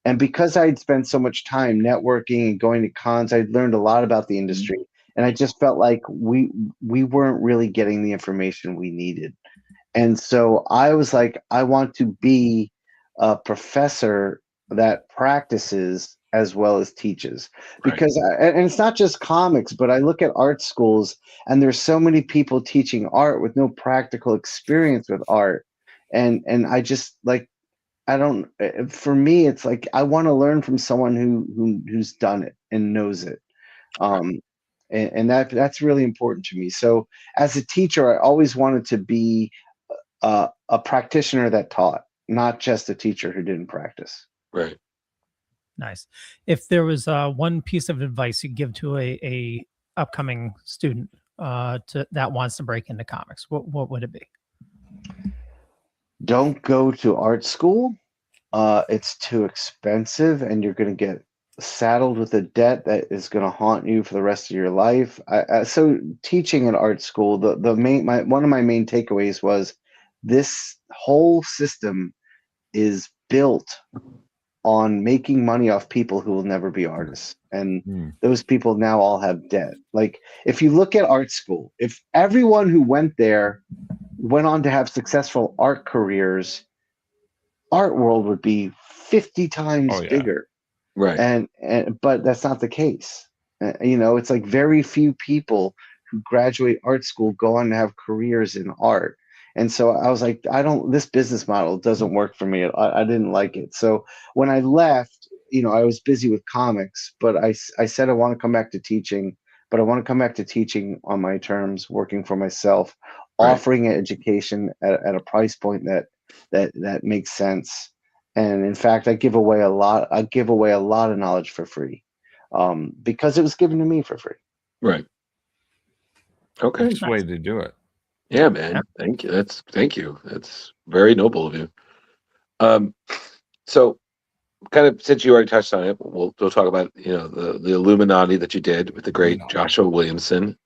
[SPEAKER 1] And because I'd spent so much time networking and going to cons, I'd learned a lot about the industry. and I just felt like we weren't really getting the information we needed. And so I was like, I want to be a professor that practices as well as teaches, because and it's not just comics, but I look at art schools and there's so many people teaching art with no practical experience with art. And I just like, I don't, for me, it's like, I want to learn from someone who's done it and knows it. And that's really important to me. So as a teacher, I always wanted to be a practitioner that taught, not just a teacher who didn't practice.
[SPEAKER 2] Right.
[SPEAKER 10] Nice. If there was one piece of advice you'd give to a upcoming student that wants to break into comics, what would it be?
[SPEAKER 1] Don't go to art school. It's too expensive, and you're going to get saddled with a debt that is going to haunt you for the rest of your life. So teaching at art school, one of my main takeaways was this whole system is built on making money off people who will never be artists. And those people now all have debt. Like, if you look at art school, if everyone who went there went on to have successful art careers, art world would be 50 times bigger.
[SPEAKER 2] Right.
[SPEAKER 1] But that's not the case. It's like very few people who graduate art school go on to have careers in art. And so I was like, this business model doesn't work for me. I didn't like it. So when I left, I was busy with comics, but I said, I want to come back to teaching, but I want to come back to teaching on my terms, working for myself, offering education at a price point that makes sense. And in fact, I give away a lot of knowledge for free, because it was given to me for free.
[SPEAKER 2] Right. Okay.
[SPEAKER 8] That's the way to do it.
[SPEAKER 2] Yeah, man. Thank you. Thank you. That's very noble of you. So kind of, since you already touched on it, we'll talk about, the Illuminati that you did with the great Joshua Williamson.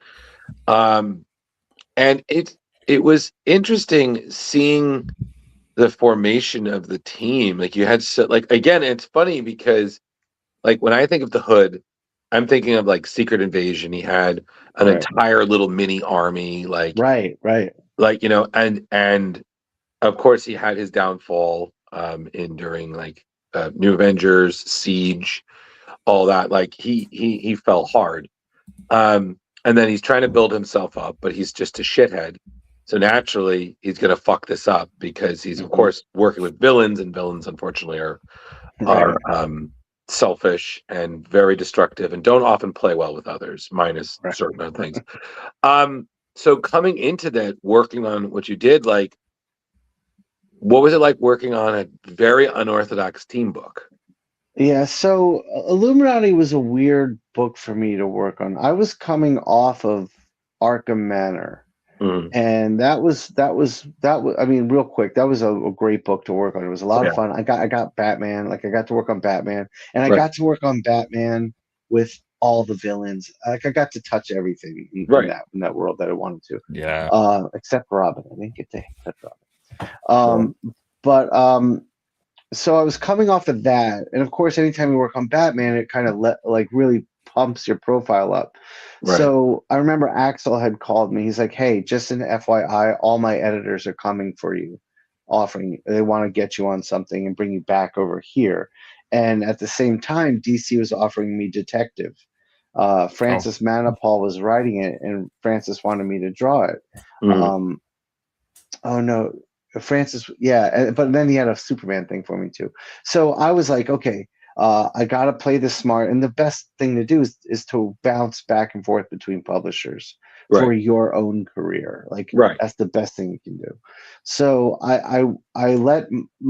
[SPEAKER 2] And it was interesting seeing the formation of the team. Like, you had again, it's funny because, like, when I think of the Hood, I'm thinking of like Secret Invasion. He had an entire little mini army,
[SPEAKER 1] right.
[SPEAKER 2] Like, and of course he had his downfall during like New Avengers, Siege, all that. Like, he fell hard. And then he's trying to build himself up, but he's just a shithead. So naturally he's gonna fuck this up because he's of course working with villains, and villains unfortunately are selfish and very destructive and don't often play well with others, minus certain other things. So coming into that, working on what you did, like, what was it like working on a very unorthodox team book?
[SPEAKER 1] Yeah, so Illuminati was a weird book for me to work on. I was coming off of Arkham Manor. And that was I mean, real quick, that was a great book to work on. It was a lot of fun. I got Batman, like I got to work on Batman, and I got to work on Batman with all the villains. Like, I got to touch everything in that world that I wanted to.
[SPEAKER 8] Yeah.
[SPEAKER 1] Except Robin. I didn't get to touch Robin. But so I was coming off of that, and of course, anytime you work on Batman, it kind of really pumps your profile up. So I remember Axel had called me. He's like, "Hey, just an FYI, all my editors are coming for you, they want to get you on something and bring you back over here." And at the same time, DC was offering me Detective. Francis Manapul was writing it, and Francis wanted me to draw it. Oh no, Francis, but then he had a Superman thing for me too. So I was like, okay, I got to play this smart. And the best thing to do is to bounce back and forth between publishers for your own career. Like, that's the best thing you can do. So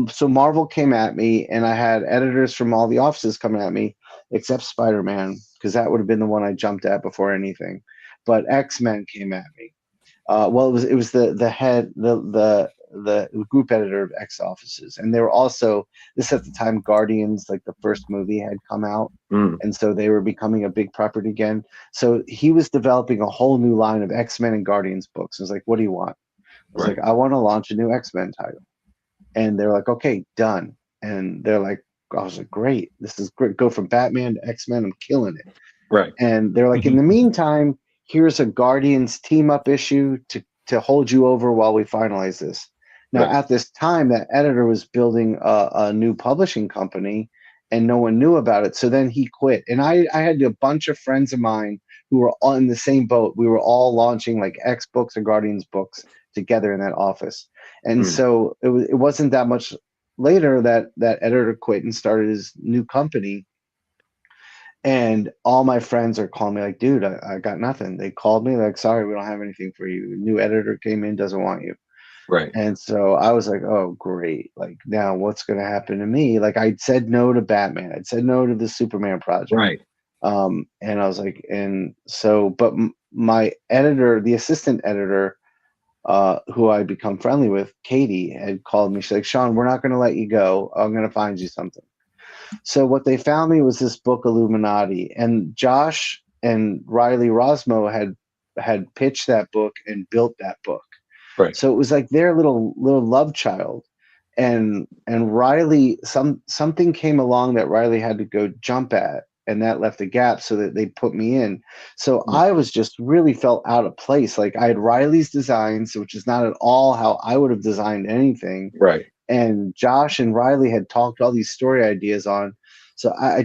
[SPEAKER 1] so Marvel came at me, and I had editors from all the offices coming at me, except Spider-Man, because that would have been the one I jumped at before anything. But X-Men came at me. Well, it was the head, the group editor of X offices, and they were also, this at the time, Guardians, like the first movie had come out, and so they were becoming a big property again. So he was developing a whole new line of X-Men and Guardians books. I was like, "What do you want?" I was like, "I want to launch a new X-Men title," and they're like, "Okay, done." And they're like, I was like, "Great, this is great. Go from Batman to X-Men. I'm killing it." And they're like, "In the meantime, here's a Guardians team up issue to hold you over while we finalize this. Now,
[SPEAKER 2] Right.
[SPEAKER 1] at this time, that editor was building a new publishing company, and no one knew about it. So then he quit. And I had a bunch of friends of mine who were all in the same boat. We were all launching like X books or Guardians books together in that office. And so it wasn't that much later that editor quit and started his new company. And all my friends are calling me like, dude, I got nothing. They called me like, sorry, we don't have anything for you. New editor came in, doesn't want you.
[SPEAKER 2] Right.
[SPEAKER 1] And so I was like, oh, great. Like, now what's going to happen to me? Like, I'd said no to Batman. I'd said no to the Superman project.
[SPEAKER 2] Right.
[SPEAKER 1] And I was like, and so, but my editor, the assistant editor, who I become friendly with, Katie, had called me. She's like, Shawn, we're not going to let you go. I'm going to find you something. So what they found me was this book, Illuminati. And Josh and Riley Rosmo had pitched that book and built that book.
[SPEAKER 2] Right.
[SPEAKER 1] So it was like their little love child, and Riley, something came along that Riley had to go jump at, and that left a gap, so that they put me in. So I was just really felt out of place. Like, I had Riley's designs, which is not at all how I would have designed anything.
[SPEAKER 2] Right.
[SPEAKER 1] And Josh and Riley had talked all these story ideas on. So I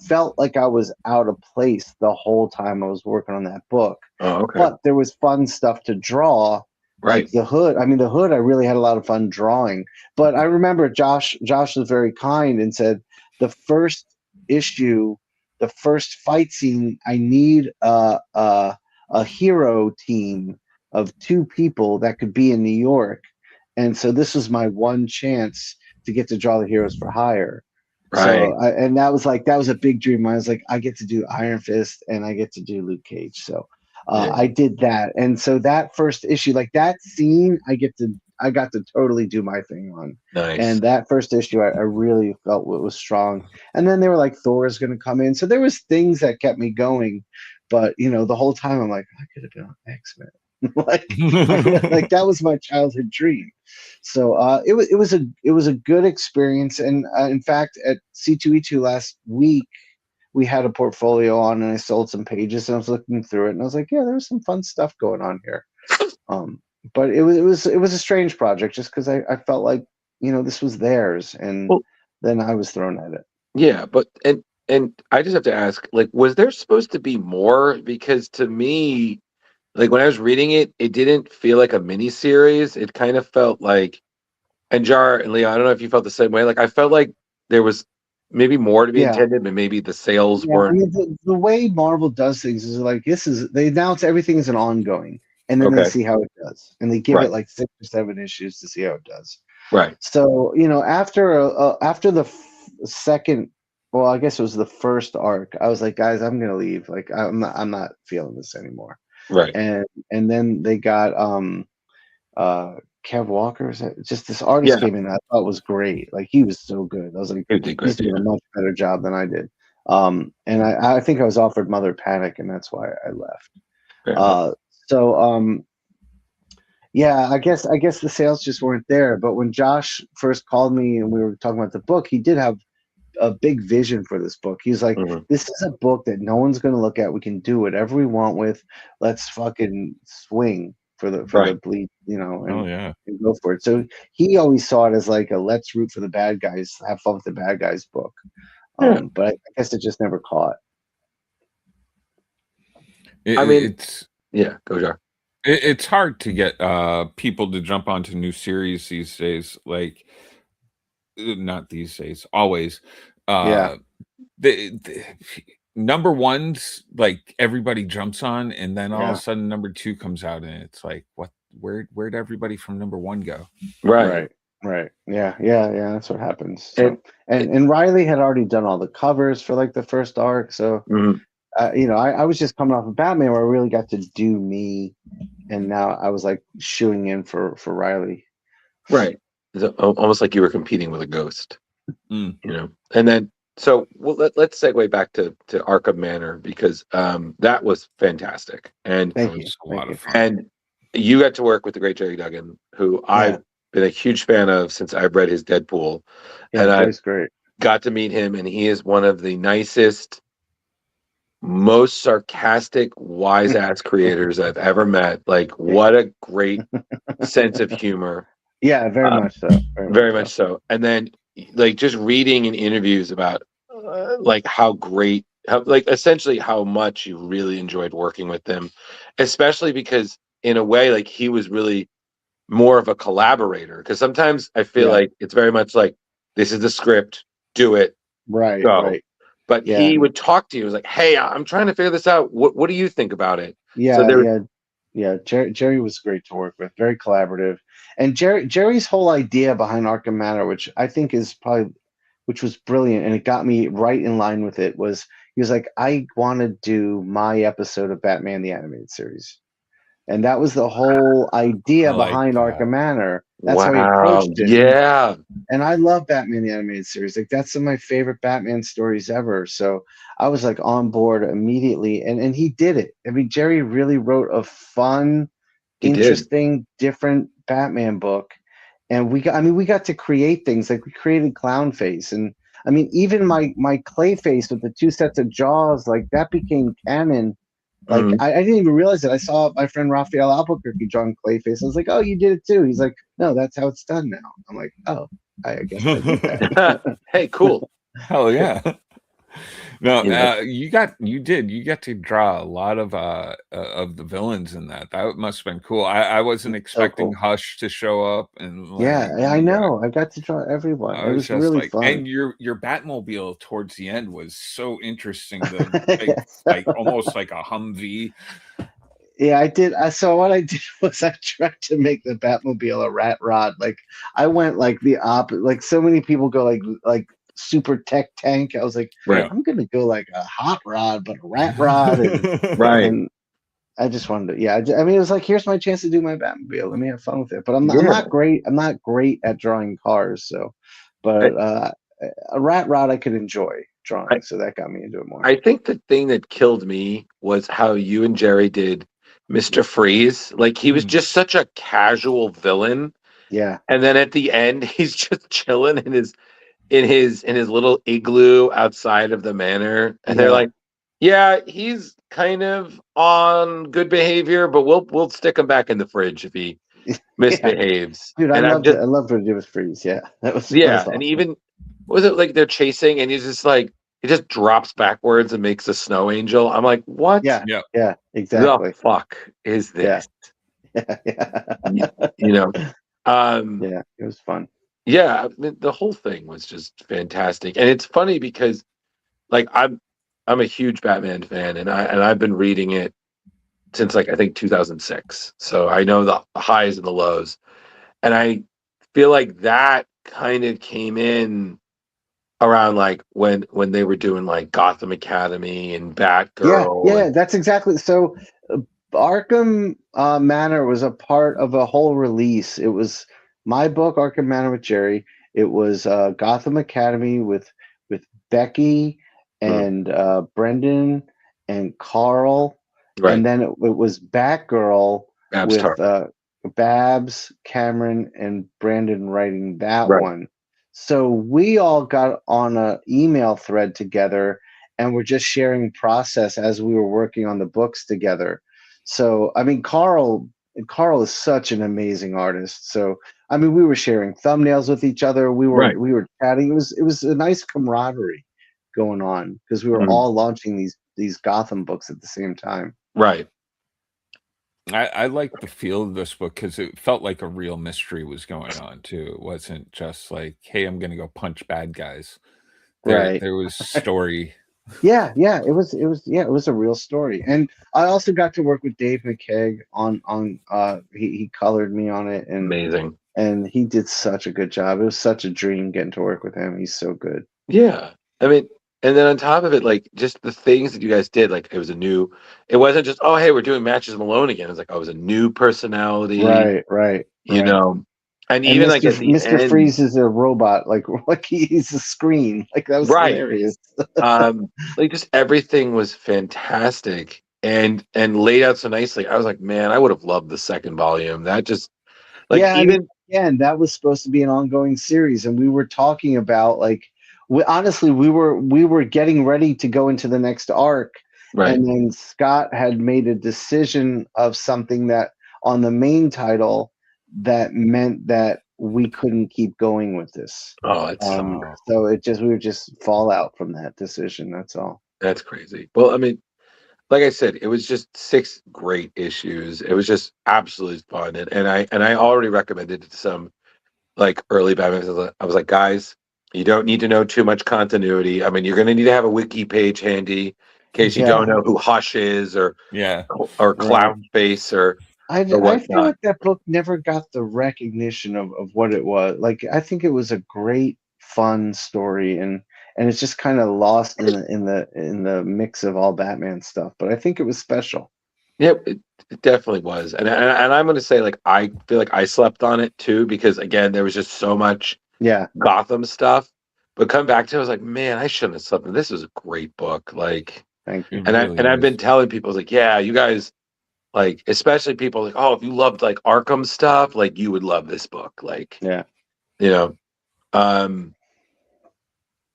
[SPEAKER 1] felt like I was out of place the whole time I was working on that book.
[SPEAKER 2] Oh, okay.
[SPEAKER 1] But there was fun stuff to draw.
[SPEAKER 2] Right.
[SPEAKER 1] Like the hood. I mean, the hood, I really had a lot of fun drawing. But I remember Josh was very kind and said, the first issue, the first fight scene, I need a hero team of 2 people that could be in New York. And so this was my one chance to get to draw the heroes for hire.
[SPEAKER 2] Right.
[SPEAKER 1] So, and that was a big dream. I was like, I get to do Iron Fist and I get to do Luke Cage. So I did that. And so that first issue, like that scene, I got to totally do my thing on.
[SPEAKER 2] Nice.
[SPEAKER 1] And that first issue, I really felt it was strong. And then they were like, Thor's going to come in. So there was things that kept me going. But, the whole time I'm like, I could have been on X-Men. like that was my childhood dream. So it was a good experience. And in fact, at C2E2 last week, we had a portfolio on, and I sold some pages, and I was looking through it, and I was like, yeah, there's some fun stuff going on here. But it was a strange project, just because I felt like this was theirs, and then I was thrown at it.
[SPEAKER 2] Yeah, but and I just have to ask, like, was there supposed to be more? Because to me, like when I was reading it, it didn't feel like a mini series. It kind of felt like, and Jar and Leo, I don't know if you felt the same way. Like I felt like there was maybe more to be intended, but maybe the sales weren't.
[SPEAKER 1] I mean, the way Marvel does things is like they announce everything as an ongoing, and then they see how it does, and they give it like 6 or 7 issues to see how it does.
[SPEAKER 2] Right.
[SPEAKER 1] So after the second, well, I guess it was the first arc, I was like, guys, I'm gonna leave. Like I'm not feeling this anymore.
[SPEAKER 2] Right.
[SPEAKER 1] And then they got Kev Walker. Just this artist came in that I thought was great. Like he was so good. I was like, he's doing a much better job than I did. And I think I was offered Mother Panic, and that's why I left. Yeah, I guess the sales just weren't there. But when Josh first called me and we were talking about the book, he did have a big vision for this book. He's like, this is a book that no one's going to look at. We can do whatever we want with. Let's fucking swing for the bleed, and go for it. So he always saw it as like a let's root for the bad guys, have fun with the bad guys book. But I guess it just never caught.
[SPEAKER 2] Go Jar.
[SPEAKER 8] It's hard to get people to jump onto new series these days. Like, not these days, always. The number ones, like everybody jumps on, and then all of a sudden number 2 comes out, and it's like, what? Where'd everybody from number 1 go?
[SPEAKER 1] Right. Yeah. That's what happens. So, and Riley had already done all the covers for like the first arc, so I was just coming off of Batman where I really got to do me, and now I was like shooing in for Riley.
[SPEAKER 2] Right. It's almost like you were competing with a ghost. And then let's segue back to Arkham Manor, because that was fantastic, and
[SPEAKER 1] Thank you.
[SPEAKER 8] A lot of fun.
[SPEAKER 2] And you got to work with the great Gerry Duggan, who I've been a huge fan of since I've read his Deadpool, and I
[SPEAKER 1] great.
[SPEAKER 2] Got to meet him, and he is one of the nicest most sarcastic, wise ass creators I've ever met. Like, what a great sense of humor.
[SPEAKER 1] Yeah, very much so.
[SPEAKER 2] Very much so. And then, like, just reading in interviews about like how great, like essentially how much you really enjoyed working with him, especially because in a way, like he was really more of a collaborator. Because sometimes I feel like it's very much like, this is the script, do it,
[SPEAKER 1] Right,
[SPEAKER 2] go.
[SPEAKER 1] right.
[SPEAKER 2] But
[SPEAKER 1] Yeah.
[SPEAKER 2] he would talk to you. He was like, "Hey, I'm trying to figure this out. What do you think about it?"
[SPEAKER 1] Yeah,
[SPEAKER 2] So there,
[SPEAKER 1] Jerry was great to work with, very collaborative. And Jerry's whole idea behind Arkham Manor, which I think is probably, which was brilliant, and it got me right in line with it, was he was like, I want to do my episode of Batman the Animated Series. And that was the whole idea behind Arkham Manor. That's how he approached it.
[SPEAKER 2] Yeah.
[SPEAKER 1] And I love Batman the Animated Series. Like, that's some of my favorite Batman stories ever. So I was like on board immediately, and he did it. I mean, Jerry really wrote a fun, interesting, different Batman book. And we got to create things. Like, we created Clownface, and I mean, even my Clayface with the 2 sets of jaws, like that became canon. Like, I didn't even realize it. I saw my friend Raphael Albuquerque drawing Clayface. I was like, "Oh, you did it too." He's like, "No, that's how it's done now." I'm like, "Oh, I guess I did that."
[SPEAKER 2] Hey, cool.
[SPEAKER 8] Hell yeah. No, you got to draw a lot of the villains in that. That must have been cool. I wasn't expecting Hush to show up, and
[SPEAKER 1] I know. I got to draw everyone. It was really fun.
[SPEAKER 2] Mm.
[SPEAKER 8] And your Batmobile towards the end was so interesting. Like almost like a Humvee.
[SPEAKER 1] Yeah, I did. So what I did was I tried to make the Batmobile a rat rod. Like, I went like the opposite. Like, so many people go like super tech tank. I was like, I'm gonna go like a hot rod, but a rat rod, and And I just wanted to. I mean, it was like, here's my chance to do my Batmobile. Let me have fun with it. But I'm not great. I'm not great at drawing cars. So, but a rat rod I could enjoy drawing. So that got me into it more.
[SPEAKER 2] I think the thing that killed me was how you and Jerry did Mr. Freeze. Like, he was just such a casual villain.
[SPEAKER 1] Yeah.
[SPEAKER 2] And then at the end, he's just chilling in his little igloo outside of the manor. And they're like, yeah, he's kind of on good behavior, but we'll stick him back in the fridge if he misbehaves.
[SPEAKER 1] Dude, I loved what he did with Freeze. Yeah. That was awesome.
[SPEAKER 2] And even was it like they're chasing and he's just like, he just drops backwards and makes a snow angel. I'm like, what?
[SPEAKER 1] Yeah, exactly.
[SPEAKER 2] The fuck is this?
[SPEAKER 1] Yeah.
[SPEAKER 2] You know.
[SPEAKER 1] Yeah, it was fun.
[SPEAKER 2] Yeah, I mean, the whole thing was just fantastic, and it's funny because, like, I'm a huge Batman fan, and I've been reading it since, like, I think 2006. So I know the highs and the lows, and I feel like that kind of came in around like when they were doing like Gotham Academy and Batgirl.
[SPEAKER 1] Yeah, that's exactly. So Arkham Manor was a part of a whole release. It was my book, Arkham Manor with Jerry. It was Gotham Academy with Becky and Brendan and Carl, and then it was Batgirl with Babs, Cameron, and Brandon writing that one. So we all got on an email thread together, and we're just sharing process as we were working on the books together. So I mean, Carl is such an amazing artist. So I mean, we were sharing thumbnails with each other. We were chatting. It was a nice camaraderie going on because we were all launching these Gotham books at the same time.
[SPEAKER 2] Right.
[SPEAKER 8] I like the feel of this book because it felt like a real mystery was going on too. It wasn't just like, hey, I'm gonna go punch bad guys. There was story.
[SPEAKER 1] Yeah, it was a real story. And I also got to work with Dave McKeag on he colored me on it, and
[SPEAKER 2] amazing.
[SPEAKER 1] And he did such a good job. It was such a dream getting to work with him. He's so good.
[SPEAKER 2] Yeah. I mean, and then on top of it, like, just the things that you guys did, like, it wasn't just, oh, hey, we're doing Matches Malone again. It was like, oh, it was a new personality.
[SPEAKER 1] Right.
[SPEAKER 2] You know, and even like at the
[SPEAKER 1] Mr.
[SPEAKER 2] end,
[SPEAKER 1] Freeze is a robot, like he's a screen. Like, that was hilarious.
[SPEAKER 2] Like, just everything was fantastic and laid out so nicely. I was like, man, I would have loved the second volume. That just like
[SPEAKER 1] again, that was supposed to be an ongoing series, and we were talking about like, honestly, we were getting ready to go into the next arc,
[SPEAKER 2] Right.
[SPEAKER 1] And then Scott had made a decision of something that on the main title that meant that we couldn't keep going with this.
[SPEAKER 2] Oh, it's
[SPEAKER 1] so we would just fall out from that decision. That's all.
[SPEAKER 2] that's crazy. Well, I mean, like I said, it was just 6 great issues. It was just absolutely fun, and I already recommended it to some like early Batman. I was like, guys, you don't need to know too much continuity. I mean, you're going to need to have a wiki page handy in case you don't know who Hush is or Clownface or.
[SPEAKER 1] I feel like that book never got the recognition of what it was. Like, I think it was a great, fun story, and it's just kind of lost in the mix of all Batman stuff. But I think it was special.
[SPEAKER 2] Yeah, it definitely was, and I'm going to say, like, I feel like I slept on it too because again there was just so much Gotham stuff. But come back to it, I was like, man, I shouldn't have slept on this. Was a great book. Like,
[SPEAKER 1] thank you.
[SPEAKER 2] I've been telling people, I was like, yeah, you guys. Like, especially people like, oh, if you loved like Arkham stuff, like you would love this book. Like,
[SPEAKER 1] yeah,
[SPEAKER 2] you know.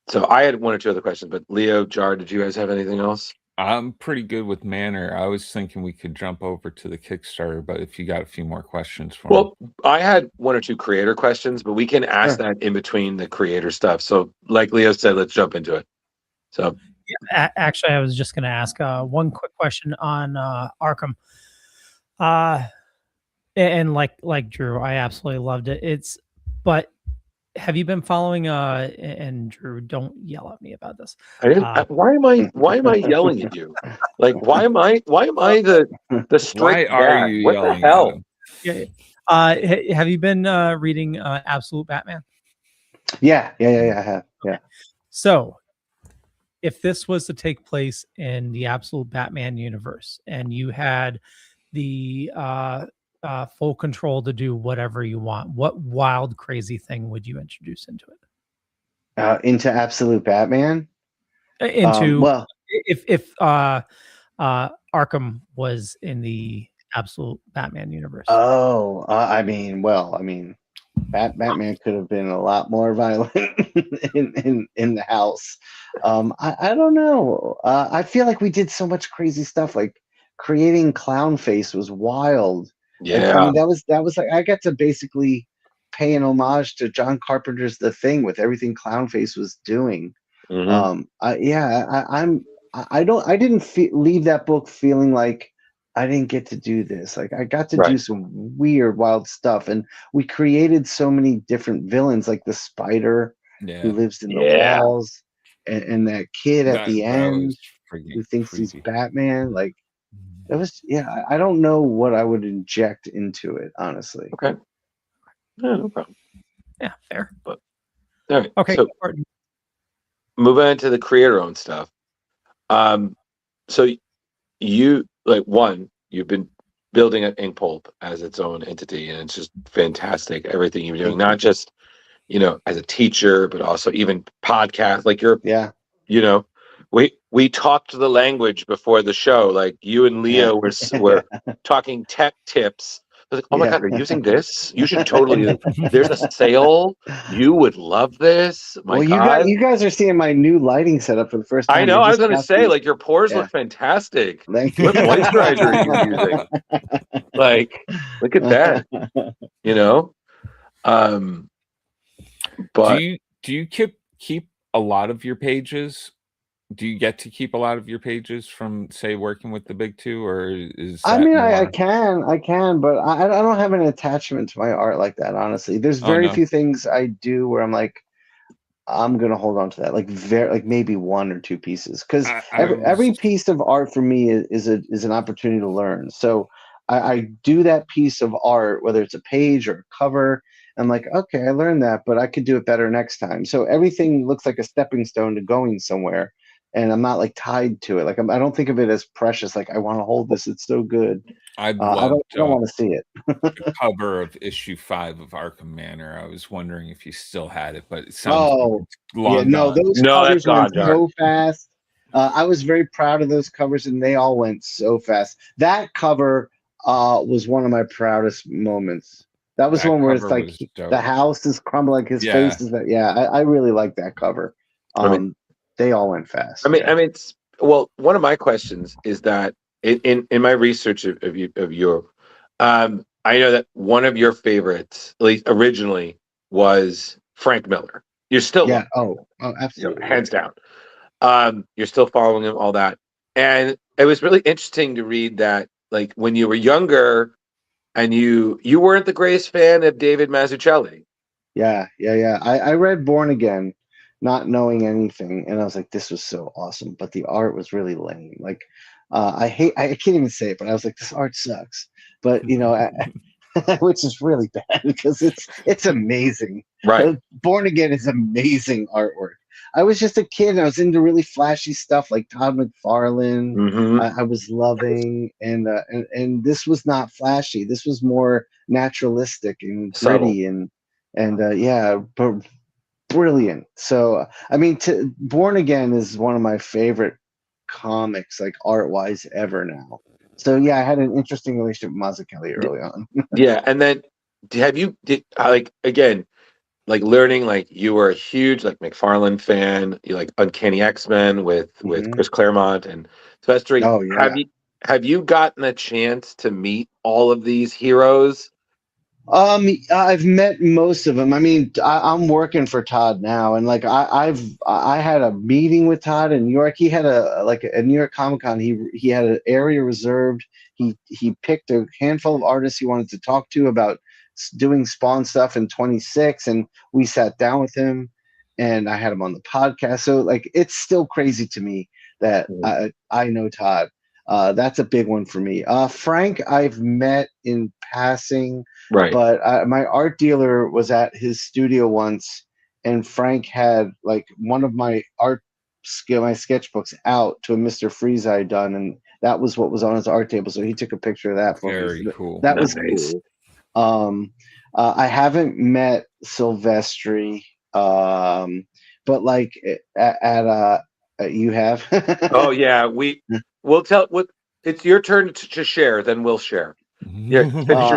[SPEAKER 2] So I had 1 or 2 other questions, but Leo, Jar, did you guys have anything else?
[SPEAKER 8] I'm pretty good with Manor. I was thinking we could jump over to the Kickstarter, but if you got a few more questions for me.
[SPEAKER 2] I had 1 or 2 creator questions, but we can ask that in between the creator stuff. So, like Leo said, let's jump into it. So,
[SPEAKER 10] actually, I was just going to ask one quick question on Arkham. And like Drew, I absolutely loved it. But have you been following and Drew, don't yell at me about this.
[SPEAKER 2] Why am I yelling at you? Like, why am I the straight
[SPEAKER 8] why are
[SPEAKER 2] guy?
[SPEAKER 8] you
[SPEAKER 2] What
[SPEAKER 8] yelling
[SPEAKER 2] the hell?
[SPEAKER 10] Have you been reading Absolute Batman?
[SPEAKER 1] Yeah, I have. Yeah.
[SPEAKER 10] So if this was to take place in the Absolute Batman universe and you had the full control to do whatever you want, what wild, crazy thing would you introduce into it?
[SPEAKER 1] Into Absolute Batman?
[SPEAKER 10] Into if Arkham was in the Absolute Batman universe.
[SPEAKER 1] Batman could have been a lot more violent in the house. I don't know. I feel like we did so much crazy stuff. Like creating Clownface was wild.
[SPEAKER 2] Yeah,
[SPEAKER 1] I mean that was like I got to basically pay an homage to John Carpenter's The Thing with everything Clownface was doing.
[SPEAKER 2] Mm-hmm.
[SPEAKER 1] I didn't leave that book feeling like I didn't get to do this. Like I got to do some weird, wild stuff, and we created so many different villains, like the spider who lives in the walls, and that kid at the end who thinks he's Batman. Like that was, I don't know what I would inject into it, honestly.
[SPEAKER 2] Okay, no problem.
[SPEAKER 10] Yeah, fair.
[SPEAKER 2] But all right,
[SPEAKER 10] okay.
[SPEAKER 2] So moving on to the creator-owned stuff. So you. Like you've been building an InkPulp as its own entity, and it's just fantastic. Everything you're doing, not just as a teacher, but also even podcast. Like we talked the language before the show. Like you and Leo were talking tech tips. I was like, oh my God, are you using this? You should totally. There's a sale. You would love this. My God.
[SPEAKER 1] You guys are seeing my new lighting setup for the first time.
[SPEAKER 2] I know. I was going to say, like, your pores look fantastic.
[SPEAKER 1] Thank you.
[SPEAKER 2] What moisturizer are you using? Like, look at that. But
[SPEAKER 8] do you keep a lot of your pages? Do you get to keep a lot of your pages from, say, working with the big two, or is that
[SPEAKER 1] I can, but I don't have an attachment to my art like that, honestly. There's very few things I do where I'm like, I'm gonna hold on to that, like maybe 1 or 2 pieces, because every piece of art for me is an opportunity to learn. So I do that piece of art, whether it's a page or a cover. I'm like, okay, I learned that, but I could do it better next time. So everything looks like a stepping stone to going somewhere. And I'm not like tied to it. Like I don't think of it as precious. Like I want to hold this. It's so good. I don't want to see it.
[SPEAKER 8] The cover of issue 5 of Arkham Manor. I was wondering if you still had it, but it sounds long gone.
[SPEAKER 1] Those covers went so fast. I was very proud of those covers, and they all went so fast. That cover was one of my proudest moments. That was one where it's like the house is crumbling, his face is that. Yeah, I really like that cover. They all went fast.
[SPEAKER 2] I mean, it's well, one of my questions is that in my research of your, I know that one of your favorites, at least originally, was Frank Miller. You're still
[SPEAKER 1] Yeah.
[SPEAKER 2] absolutely,
[SPEAKER 1] Absolutely.
[SPEAKER 2] hands down. You're still following him, all that, and it was really interesting to read that, like when you were younger, and you weren't the greatest fan of David Mazzucchelli.
[SPEAKER 1] Yeah. I read Born Again, not knowing anything, and I was like, this was so awesome, but the art was really lame. Like, I can't even say it, but I was like, this art sucks. But which is really bad because it's amazing.
[SPEAKER 2] Right.
[SPEAKER 1] Born Again is amazing artwork. I was just a kid and I was into really flashy stuff like Todd McFarlane.
[SPEAKER 2] Mm-hmm.
[SPEAKER 1] I was loving, and this was not flashy. This was more naturalistic and gritty but brilliant. So I mean, Born Again is one of my favorite comics, like art wise, ever now. So yeah, I had an interesting relationship with Mazzucchelli early on.
[SPEAKER 2] Yeah, and then again, like learning, like you were a huge like McFarlane fan, you like Uncanny X-Men with Chris Claremont and Sylvester.
[SPEAKER 1] Oh yeah.
[SPEAKER 2] Have you gotten a chance to meet all of these heroes?
[SPEAKER 1] I've met most of them. I mean, I'm working for Todd now, and like I had a meeting with Todd in New York. He had a New York Comic Con. He had an area reserved. He picked a handful of artists he wanted to talk to about doing Spawn stuff in 26, and we sat down with him, and I had him on the podcast. So like, it's still crazy to me that I know Todd. That's a big one for me. Frank, I've met in passing,
[SPEAKER 2] right?
[SPEAKER 1] But my art dealer was at his studio once, and Frank had like one of my my sketchbooks out to a Mr. Freeze I had done, and that was what was on his art table. So he took a picture of that for me.
[SPEAKER 8] Very cool.
[SPEAKER 1] That was cool. I haven't met Silvestri, but like at you have.
[SPEAKER 2] Oh yeah, we'll tell. It's your turn to share, then we'll share. Yeah,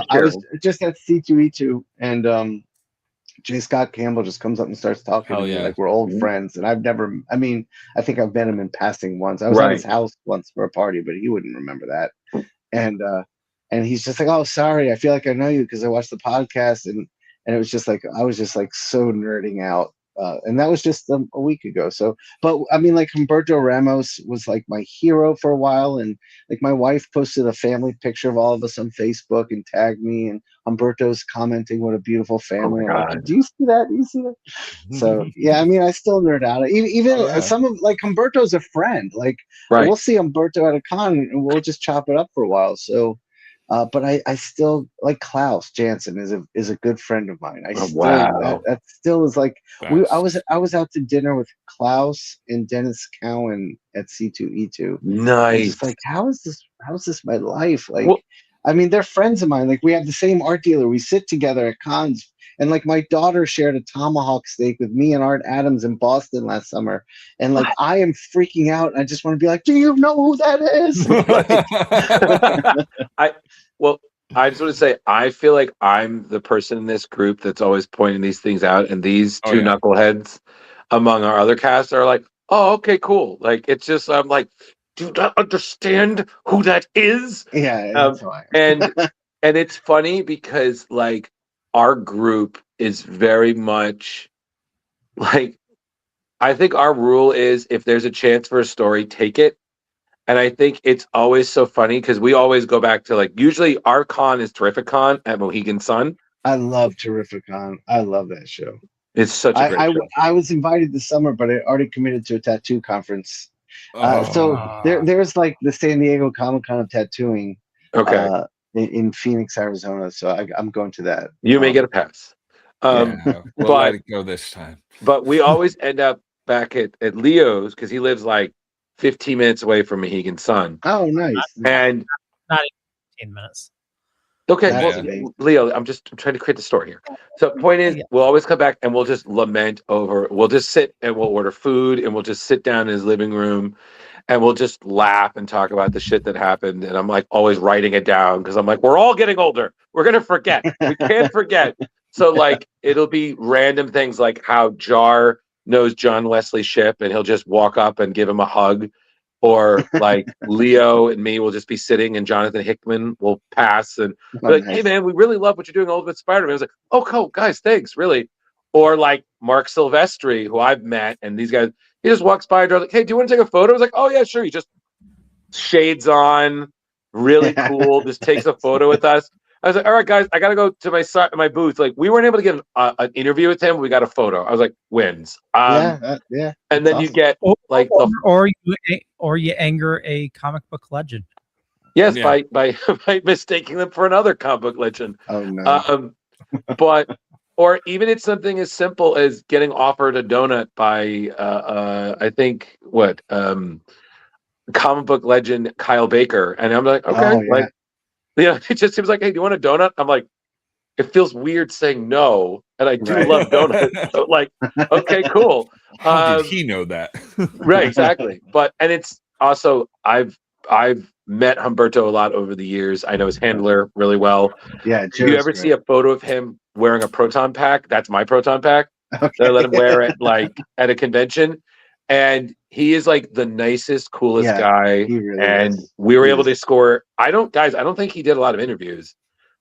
[SPEAKER 1] I was just at C2E2, and J. Scott Campbell just comes up and starts talking to me like we're old friends. And I think I've met him in passing once. I was at his house once for a party, but he wouldn't remember that. And he's just like, "Oh, sorry, I feel like I know you because I watched the podcast." And it was just like, I was just like so nerding out. And that was just a week ago. So, but I mean, like Humberto Ramos was like my hero for a while. And like my wife posted a family picture of all of us on Facebook and tagged me, and Humberto's commenting, "What a beautiful family." I'm like, do you see that? Do you see that? So yeah, I mean, I still nerd out. Even some of like Humberto's a friend. Like we'll see Humberto at a con and we'll just chop it up for a while. So, but I still like Klaus Janson is a good friend of mine. That still is like I was out to dinner with Klaus and Dennis Cowan at C2E2.
[SPEAKER 2] Nice.
[SPEAKER 1] It's like, how is this my life? Like, I mean, they're friends of mine. Like, we have the same art dealer. We sit together at cons. And like my daughter shared a tomahawk steak with me and Art Adams in Boston last summer. And like, I am freaking out. And I just want to be like, do you know who that is?
[SPEAKER 2] I just want to say, I feel like I'm the person in this group that's always pointing these things out. And these two knuckleheads among our other casts are like, oh, okay, cool. Like, it's just, I'm like, do you not understand who that is?
[SPEAKER 1] Yeah. That's fine.
[SPEAKER 2] and it's funny because like, our group is very much like, I think our rule is if there's a chance for a story, take it. And I think it's always so funny because we always go back to like, usually our con is Terrificon at Mohegan Sun.
[SPEAKER 1] I love Terrificon. I love that show.
[SPEAKER 2] It's such a great show.
[SPEAKER 1] I was invited this summer, but I already committed to a tattoo conference. So there's like the San Diego Comic Con of tattooing.
[SPEAKER 2] Okay.
[SPEAKER 1] In Phoenix, Arizona, so I'm going to that.
[SPEAKER 2] You may get a pass.
[SPEAKER 8] We'll let it go this time.
[SPEAKER 2] But we always end up back at Leo's because he lives like 15 minutes away from Mohegan Sun.
[SPEAKER 1] Oh, nice.
[SPEAKER 2] And
[SPEAKER 10] not even 15 minutes.
[SPEAKER 2] Okay, well, Leo, I'm trying to create the story here. So point is, we'll always come back and we'll just lament over, we'll just sit and we'll order food and we'll just sit down in his living room and we'll just laugh and talk about the shit that happened. And I'm like always writing it down because I'm like, we're all getting older. We're going to forget. We can't forget. So like, it'll be random things like how Jar knows John Wesley Shipp and he'll just walk up and give him a hug. or like Leo and me will just be sitting and Jonathan Hickman will pass and be like, hey man, we really love what you're doing Ultimate Spider-Man. I was like, oh cool, guys, thanks, really. Or like Mark Silvestri, who I've met, and these guys, he just walks by and they're like, hey, do you want to take a photo? I was like, oh yeah, sure. He just shades on, really cool, just takes a photo with us. I was like, all right, guys, I got to go to my booth. Like, we weren't able to get an interview with him. We got a photo. I was like, wins.
[SPEAKER 1] Yeah.
[SPEAKER 2] And then you get like
[SPEAKER 10] or you anger a comic book legend.
[SPEAKER 2] Yes, by mistaking them for another comic book legend.
[SPEAKER 1] Oh no.
[SPEAKER 2] But or even it's something as simple as getting offered a donut by I think comic book legend Kyle Baker, and I'm like, okay, like, it just seems like, hey, do you want a donut? I'm like, it feels weird saying no, and I do love donuts. So like, okay, cool.
[SPEAKER 8] How did he know that?
[SPEAKER 2] Right, exactly. And it's also I've met Humberto a lot over the years. I know his handler really well.
[SPEAKER 1] Yeah.
[SPEAKER 2] If you ever see a photo of him wearing a proton pack, that's my proton pack. Okay. I let him wear it like at a convention. And he is like the nicest, coolest guy. He really is. We were able to score. I don't think he did a lot of interviews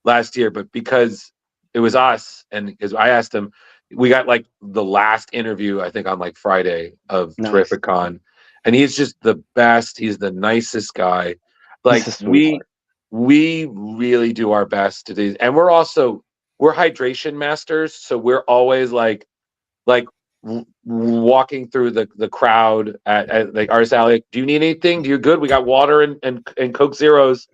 [SPEAKER 2] last year, but because it was us and because I asked him, we got like the last interview, I think on like Friday of Terrificon. And he's just the best. He's the nicest guy. Like we really do our best to do. And we're hydration masters. So we're always like walking through the crowd at like Artist Alley. Do you need anything? Do you good? We got water and Coke Zeros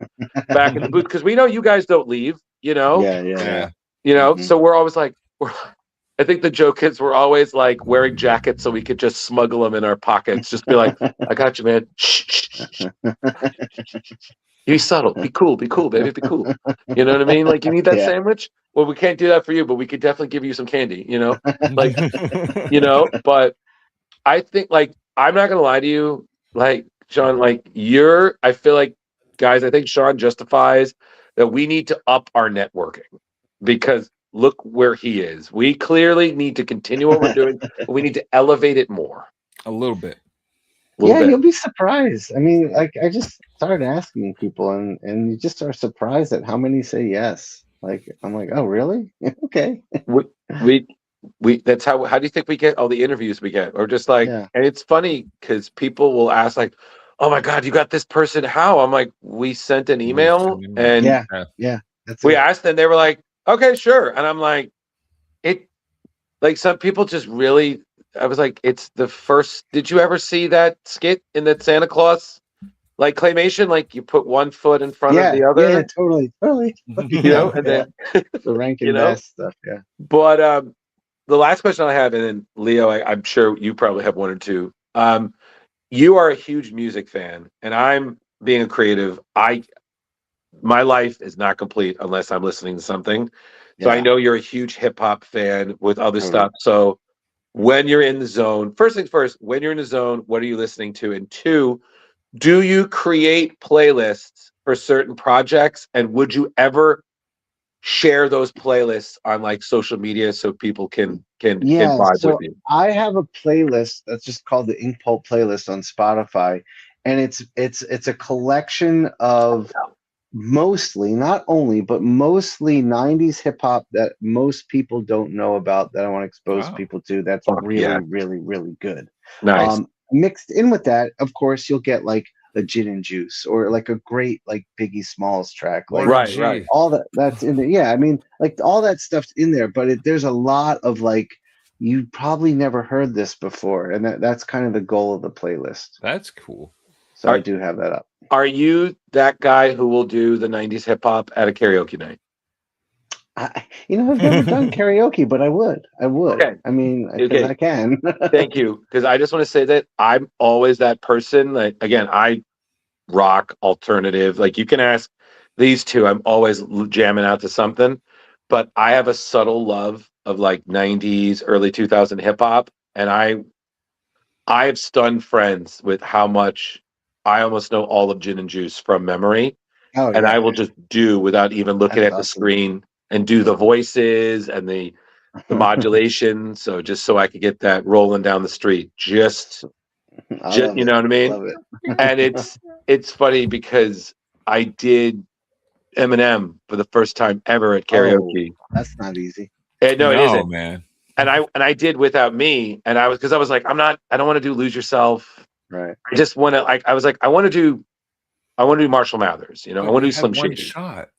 [SPEAKER 2] back in the booth because we know you guys don't leave. You know.
[SPEAKER 1] Yeah.
[SPEAKER 2] You know. So we're always like I think the joke is we're always like wearing jackets so we could just smuggle them in our pockets. Just be like, I got you, man. Shh. Be subtle. Be cool, baby. Be cool. You know what I mean? Like, you need that sandwich? Well, we can't do that for you, but we could definitely give you some candy, you know? Like, you know, but I think, like, I'm not going to lie to you, like, Shawn, like, I feel like, guys, I think Shawn justifies that we need to up our networking because look where he is. We clearly need to continue what we're doing, but we need to elevate it more.
[SPEAKER 8] A little bit.
[SPEAKER 1] You'll be surprised. I mean, like, I just started asking people, and you just are surprised at how many say yes. Like, I'm like, oh, really? Okay.
[SPEAKER 2] We that's how do you think we get all the interviews we get? Or just like, and it's funny because people will ask like, oh my God, you got this person? How? I'm like, we sent an email and we asked and they were like, okay, sure. And I'm like, like some people just really, I was like, it's the first. Did you ever see that skit in that Santa Claus like claymation? Like you put one foot in front of the other.
[SPEAKER 1] Yeah, totally.
[SPEAKER 2] You know, and then
[SPEAKER 1] the ranking best stuff. Yeah.
[SPEAKER 2] But the last question I have, and then Leo, I'm sure you probably have one or two. You are a huge music fan, and I'm being a creative. My life is not complete unless I'm listening to something. So I know you're a huge hip hop fan with other stuff. So when you're in the zone, first things first, when you're in the zone, what are you listening to? And two, do you create playlists for certain projects? And would you ever share those playlists on like social media so people can vibe with you?
[SPEAKER 1] I have a playlist that's just called the InkPulp playlist on Spotify. And it's a collection of mostly, not only, but mostly 90s hip hop that most people don't know about that I want to expose people to. That's really good.
[SPEAKER 2] Nice.
[SPEAKER 1] Mixed in with that, of course, you'll get like a Gin and Juice or like a great like Biggie Smalls track. Like,
[SPEAKER 2] right.
[SPEAKER 1] All that's in there. Yeah, I mean, like all that stuff's in there, but there's a lot of like you probably never heard this before, and that's kind of the goal of the playlist.
[SPEAKER 8] That's cool.
[SPEAKER 1] So I do have that up.
[SPEAKER 2] Are you that guy who will do the 90s hip hop at a karaoke night?
[SPEAKER 1] I've never done karaoke, but I would. Okay. I mean, I can.
[SPEAKER 2] Thank you. Because I just want to say that I'm always that person. Like, again, I rock alternative. Like you can ask these two, I'm always jamming out to something. But I have a subtle love of like 90s, early 2000 hip hop. And I have stunned friends with how much I almost know all of Gin and Juice from memory. And I will just do without even looking at the screen and do the voices and the modulation. So just so I could get that rolling down the street. Just You know what I mean?
[SPEAKER 1] Love it.
[SPEAKER 2] And it's funny because I did Eminem for the first time ever at karaoke.
[SPEAKER 1] That's not easy.
[SPEAKER 2] And no, it isn't,
[SPEAKER 8] man.
[SPEAKER 2] And I did Without Me, and I was like, I don't want to do Lose Yourself.
[SPEAKER 1] Right.
[SPEAKER 2] I just want to I was like, I want to do Marshall Mathers. You know, I want to do Slim
[SPEAKER 8] one
[SPEAKER 2] Shady.
[SPEAKER 8] shot.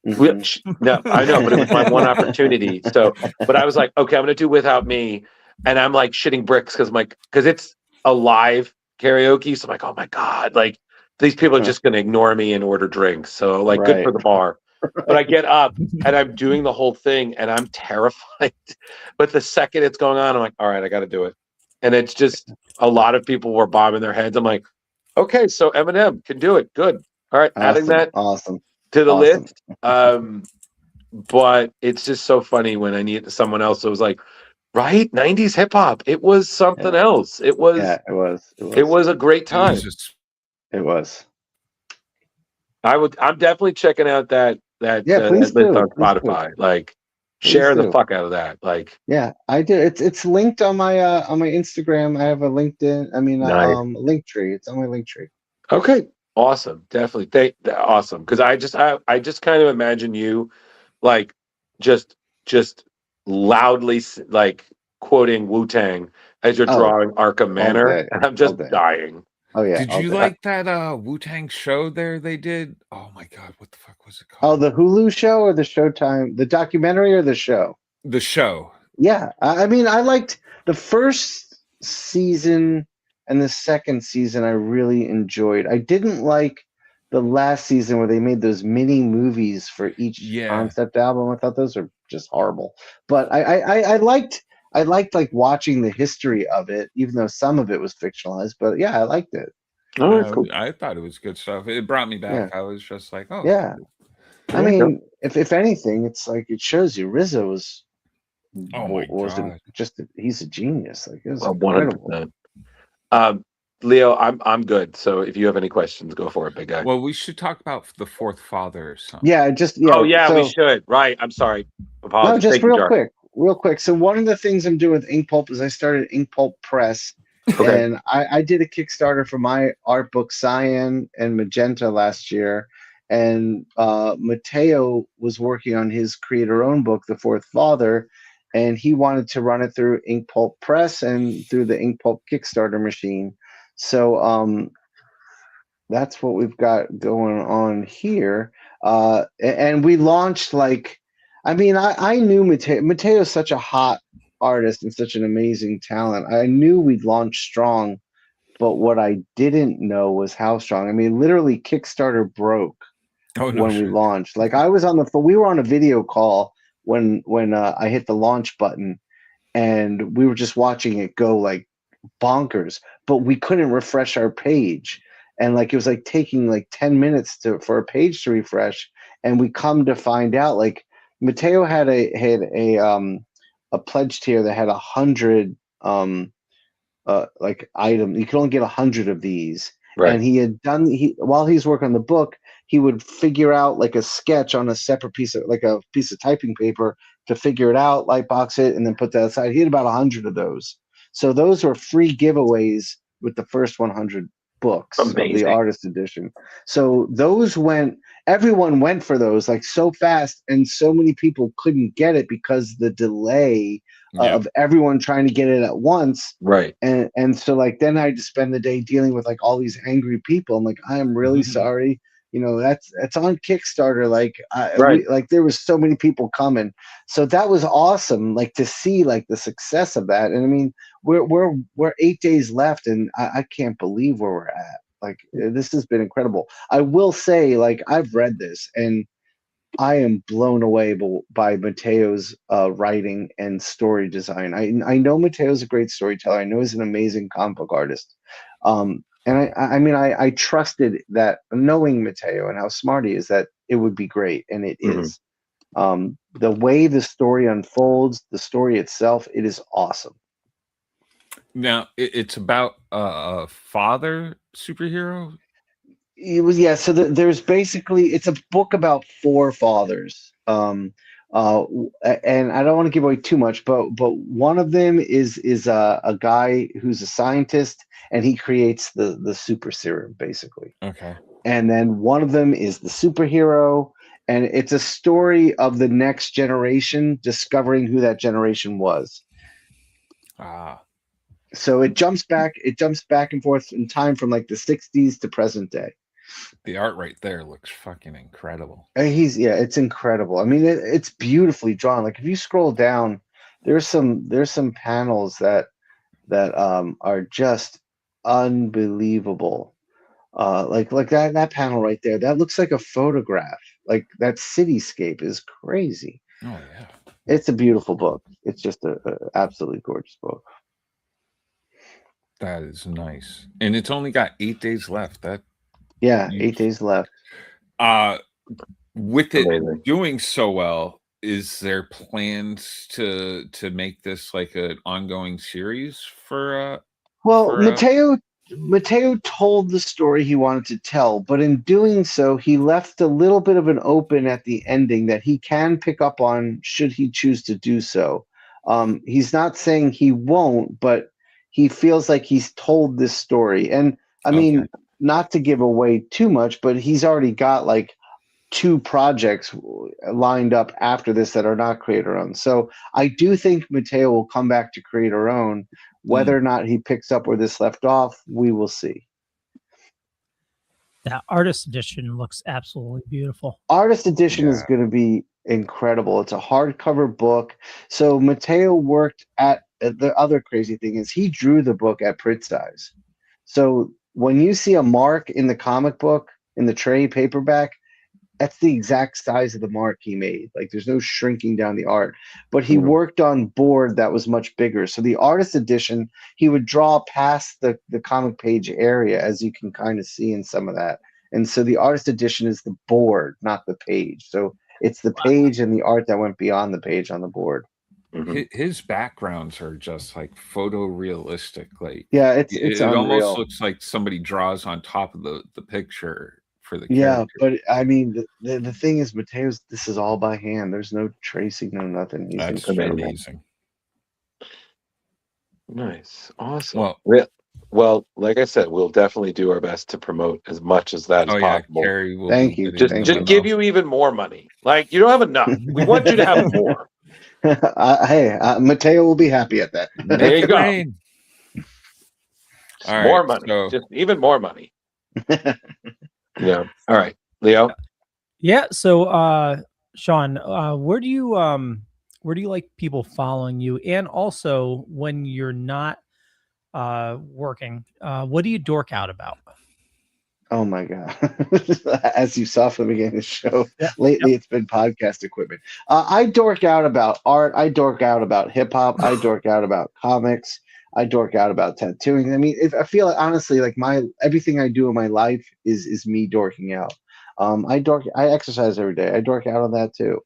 [SPEAKER 2] No, I know, but it was my one opportunity. So, but I was like, okay, I'm going to do Without Me, and I'm like shitting bricks because it's a live karaoke. So I'm like, oh my god, like these people are just going to ignore me and order drinks. So like, good for the bar. But I get up and I'm doing the whole thing, and I'm terrified. But the second it's going on, I'm like, all right, I got to do it. And it's just a lot of people were bobbing their heads. I'm like, okay, so Eminem can do it. Good. All right, adding that to the list. But it's just so funny when I need someone else that was like, right, 90s hip hop. It was something else. It was.
[SPEAKER 1] Yeah, it was.
[SPEAKER 2] It was a great time.
[SPEAKER 1] It was.
[SPEAKER 2] I'm definitely checking out that list on Spotify. Like, share the fuck out of that. Like,
[SPEAKER 1] yeah, I do. It's linked on my Instagram. I have a LinkedIn. I mean, link tree. It's on my link tree.
[SPEAKER 2] Okay, awesome. Definitely, awesome. Because I just kind of imagine you, like, just loudly like quoting Wu-Tang as you're drawing Arkham Manor, and I'm just dying.
[SPEAKER 1] Oh yeah.
[SPEAKER 8] Did you like that Wu-Tang show there they did? Oh my god, what the fuck was it
[SPEAKER 1] Oh,
[SPEAKER 8] called?
[SPEAKER 1] the Hulu show or the Showtime, the documentary or the show?
[SPEAKER 8] The show.
[SPEAKER 1] Yeah. I mean, I liked the first season and the second season. I really enjoyed. I didn't like the last season where they made those mini movies for each concept album. I thought those are just horrible. But I liked like watching the history of it, even though some of it was fictionalized. But yeah, I liked it.
[SPEAKER 2] Cool.
[SPEAKER 8] I thought it was good stuff. It brought me back. I was just like, oh
[SPEAKER 1] yeah. I mean, if anything, it's like it shows you RZA was.
[SPEAKER 8] Oh my god!
[SPEAKER 1] He's a genius. Like it was
[SPEAKER 2] 100%. Leo, I'm good. So if you have any questions, go for it, big guy.
[SPEAKER 8] Well, we should talk about the Fourth Father or something.
[SPEAKER 1] Yeah,
[SPEAKER 2] we should. Right. I'm sorry. Apologies.
[SPEAKER 1] No, just real quick. So one of the things I'm doing with InkPulp is I started InkPulp Press, and I did a Kickstarter for my art book Cyan and Magenta last year, and Matteo was working on his creator-owned book, The Fourth Father, and he wanted to run it through InkPulp Press and through the InkPulp Kickstarter machine. So that's what we've got going on here. And we launched I knew Matteo's such a hot artist and such an amazing talent. I knew we'd launch strong, but what I didn't know was how strong. I mean, literally Kickstarter broke when we launched. Like we were on a video call when I hit the launch button, and we were just watching it go like bonkers, but we couldn't refresh our page, and like it was like taking like 10 minutes for a page to refresh, and we come to find out like Matteo had a pledge tier that had 100 like items. You could only get 100 of these, and he had done while he's working on the book, he would figure out like a sketch on a separate piece of typing paper to figure it out, lightbox it, and then put that aside. He had about 100 of those. So those were free giveaways with the first 100 books of the artist edition. So everyone went for those like so fast, and so many people couldn't get it because the delay of everyone trying to get it at once.
[SPEAKER 2] Right.
[SPEAKER 1] And so like then I had to spend the day dealing with like all these angry people. I'm like, I am really sorry. You know, that's on Kickstarter. Like, there was so many people coming, so that was awesome. Like to see like the success of that. And I mean, we're 8 days left, and I can't believe where we're at. Like this has been incredible. I will say, like I've read this, and I am blown away by Matteo's writing and story design. I know Matteo's a great storyteller. I know he's an amazing comic book artist. And I mean, I trusted that, knowing Matteo and how smart he is, that it would be great. And it is. The way the story unfolds, the story itself, it is awesome.
[SPEAKER 8] Now, it's about a father superhero?
[SPEAKER 1] It was, yeah. So there's basically, it's a book about four fathers. And I don't want to give away too much, but one of them is a guy who's a scientist, and he creates the super serum basically.
[SPEAKER 8] Okay.
[SPEAKER 1] And then one of them is the superhero, and it's a story of the next generation discovering who that generation was. So it jumps back and forth in time from like the 60s to present day.
[SPEAKER 8] The art right there looks fucking incredible.
[SPEAKER 1] And it's incredible. I mean, it's beautifully drawn. Like if you scroll down, there's some panels that are just unbelievable. Like that panel right there, that looks like a photograph. Like that cityscape is crazy.
[SPEAKER 8] Oh yeah,
[SPEAKER 1] it's a beautiful book. It's just a absolutely gorgeous book.
[SPEAKER 8] That is nice, and it's only got 8 days left.
[SPEAKER 1] 8 days left.
[SPEAKER 8] With it doing so well, is there plans to make this like an ongoing series for?
[SPEAKER 1] Matteo told the story he wanted to tell, but in doing so, he left a little bit of an open at the ending that he can pick up on should he choose to do so. He's not saying he won't, but he feels like he's told this story. And I mean, not to give away too much, but he's already got like 2 projects lined up after this that are not creator-owned. So I do think Matteo will come back to creator-owned. Whether or not he picks up where this left off, we will see.
[SPEAKER 10] That artist edition looks absolutely beautiful.
[SPEAKER 1] Artist edition is going to be incredible. It's a hardcover book. So Matteo worked at the other crazy thing is he drew the book at print size. So when you see a mark in the comic book in the trade paperback, that's the exact size of the mark he made. Like there's no shrinking down the art, but he worked on board that was much bigger. So the artist edition, he would draw past the comic page area, as you can kind of see in some of that. And so the artist edition is the board, not the page. So it's the page and the art that went beyond the page on the board.
[SPEAKER 8] His backgrounds are just like photorealistic. Like
[SPEAKER 1] it
[SPEAKER 8] almost looks like somebody draws on top of the picture for the character.
[SPEAKER 1] Yeah, but I mean the thing is, Matteo's, this is all by hand. There's no tracing, no nothing.
[SPEAKER 8] That's amazing.
[SPEAKER 2] Nice, awesome. Well, like I said, we'll definitely do our best to promote as much as that is possible.
[SPEAKER 8] Gerry will
[SPEAKER 1] Thank you.
[SPEAKER 2] Just give you even more money. Like you don't have enough. We want you to have more.
[SPEAKER 1] Hey, Matteo will be happy at that.
[SPEAKER 2] There you go.
[SPEAKER 8] All
[SPEAKER 2] more
[SPEAKER 8] right,
[SPEAKER 2] money, just even more money. Yeah. All right, Leo.
[SPEAKER 10] Yeah. So, Shawn, where do you like people following you? And also, when you're not working, what do you dork out about?
[SPEAKER 1] Oh my God. As you saw from the beginning of the show, lately it's been podcast equipment. I dork out about art. I dork out about hip hop. I dork out about comics. I dork out about tattooing. I mean, I feel like, honestly, like everything I do in my life is me dorking out. I exercise every day. I dork out on that too.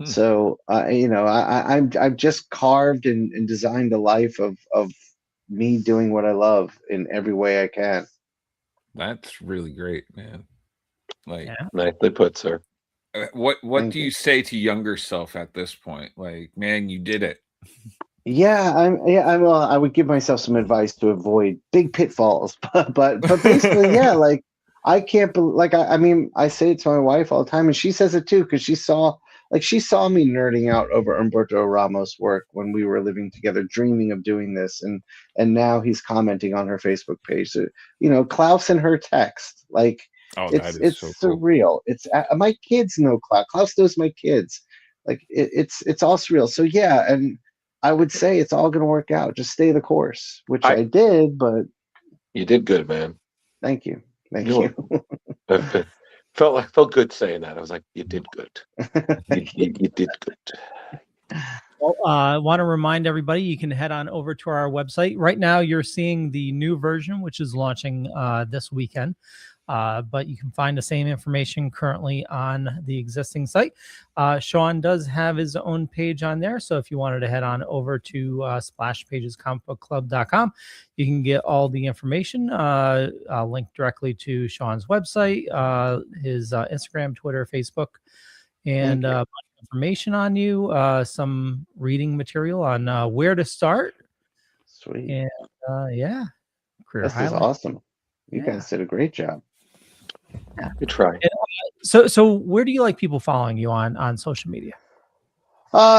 [SPEAKER 1] So, I've just carved and designed a life of me doing what I love in every way I can.
[SPEAKER 8] That's really great, man. Like,
[SPEAKER 2] nicely put, sir.
[SPEAKER 8] What do you say to younger self at this point? Like, man, you did it.
[SPEAKER 1] I would give myself some advice to avoid big pitfalls, but basically, like I can't like I mean I say it to my wife all the time, and she says it too because she saw me nerding out over Humberto Ramos' work when we were living together, dreaming of doing this, and now he's commenting on her Facebook page. So, Klaus and her text, like it's so surreal. Cool. It's my kids know Klaus. Klaus knows my kids. Like it's all surreal. So and I would say it's all going to work out. Just stay the course, which I did, but
[SPEAKER 2] you did good, man.
[SPEAKER 1] Thank you. Thank you.
[SPEAKER 2] Felt good saying that. I was like, you did good. you did good.
[SPEAKER 10] Well, I want to remind everybody, you can head on over to our website. Right now, you're seeing the new version, which is launching this weekend. But you can find the same information currently on the existing site. Shawn does have his own page on there. So if you wanted to head on over to splashpagescomicbookclub.com, you can get all the information linked directly to Shawn's website, his Instagram, Twitter, Facebook, and information on you, some reading material on where to start.
[SPEAKER 1] Sweet.
[SPEAKER 10] And yeah, career
[SPEAKER 1] This is
[SPEAKER 10] highlight.
[SPEAKER 1] awesome. You
[SPEAKER 10] Yeah.
[SPEAKER 1] guys did a great job.
[SPEAKER 2] Good try.
[SPEAKER 10] So where do you like people following you on social media?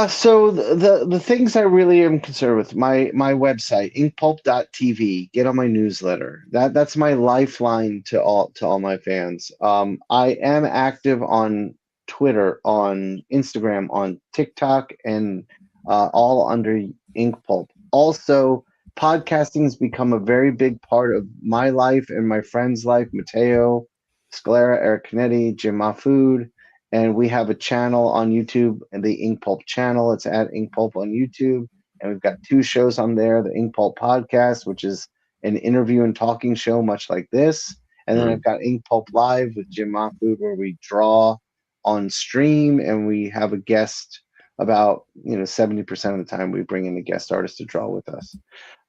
[SPEAKER 1] So the things I really am concerned with, my website, inkpulp.tv, get on my newsletter. That's my lifeline to all my fans. I am active on Twitter, on Instagram, on TikTok, and all under InkPulp. Also, podcasting's become a very big part of my life and my friends' life. Matteo, Scalera, Eric Canetti, Jim Mahfood. And we have a channel on YouTube, and the InkPulp channel. It's at InkPulp on YouTube. And we've got 2 shows on there, the InkPulp podcast, which is an interview and talking show much like this. And then I've got InkPulp Live with Jim Mahfood, where we draw on stream, and we have a guest about 70% of the time we bring in a guest artist to draw with us.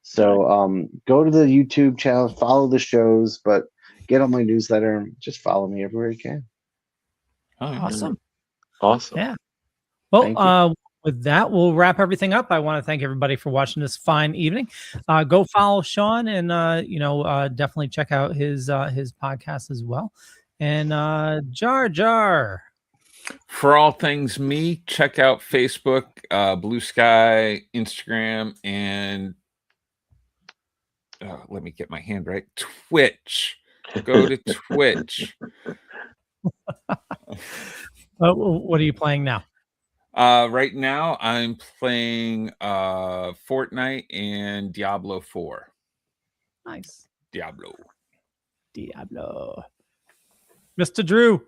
[SPEAKER 1] So go to the YouTube channel, follow the shows, but get on my newsletter and just follow me everywhere you can.
[SPEAKER 10] Awesome.
[SPEAKER 2] Yeah.
[SPEAKER 10] Well, with that, we'll wrap everything up. I want to thank everybody for watching this fine evening. Go follow Shawn, and definitely check out his podcast as well. And Jar.
[SPEAKER 8] For all things me, check out Facebook, Blue Sky, Instagram, and let me get my hand right. Twitch. Go to Twitch.
[SPEAKER 10] What are you playing now?
[SPEAKER 8] Right now, I'm playing Fortnite and Diablo 4.
[SPEAKER 10] Nice.
[SPEAKER 8] Diablo.
[SPEAKER 10] Mr. Drew.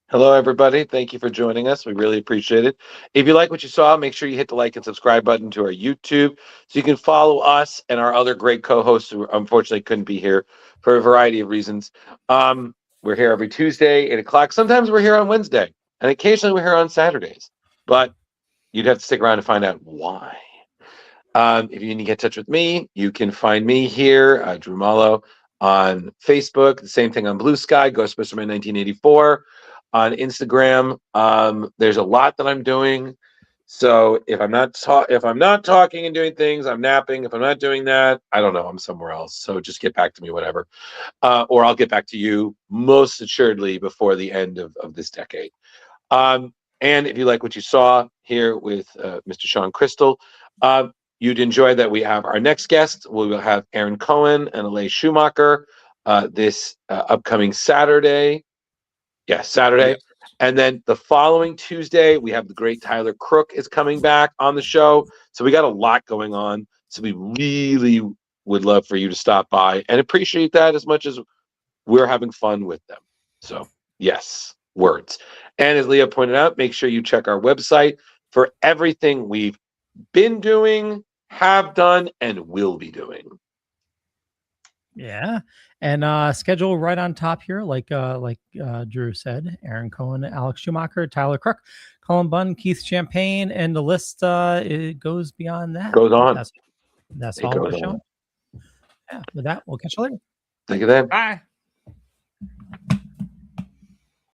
[SPEAKER 2] Hello, everybody. Thank you for joining us. We really appreciate it. If you like what you saw, make sure you hit the like and subscribe button to our YouTube so you can follow us and our other great co-hosts who unfortunately couldn't be here for a variety of reasons. We're here every Tuesday, 8 o'clock. Sometimes we're here on Wednesday, and occasionally we're here on Saturdays. But you'd have to stick around to find out why. If you need to get in touch with me, you can find me here, Drew Malo, on Facebook. The same thing on Blue Sky, Ghostbusterman 1984. On Instagram, there's a lot that I'm doing. So if I'm not talking and doing things, I'm napping. If I'm not doing that, I don't know. I'm somewhere else. So just get back to me, whatever. Or I'll get back to you most assuredly before the end of this decade. And if you like what you saw here with Mr. Shawn Crystal, you'd enjoy that we have our next guest. We will have Aaron Cohen and Alay Schumacher this upcoming Saturday. Yeah, Saturday. Yes. And then the following Tuesday, we have the great Tyler Crook is coming back on the show. So we got a lot going on. So we really would love for you to stop by and appreciate that as much as we're having fun with them. So yes, words. And as Leah pointed out, make sure you check our website for everything we've been doing, have done, and will be doing.
[SPEAKER 10] Yeah. And schedule right on top here, like Drew said, Aaron Cohen, Alex Schumacher, Tyler Crook, Colin Bunn, Keith Champagne, and the list it goes beyond that.
[SPEAKER 2] Goes on.
[SPEAKER 10] That's all we're showing. Yeah. With that, we'll catch you later.
[SPEAKER 2] Thank you then.
[SPEAKER 8] Bye.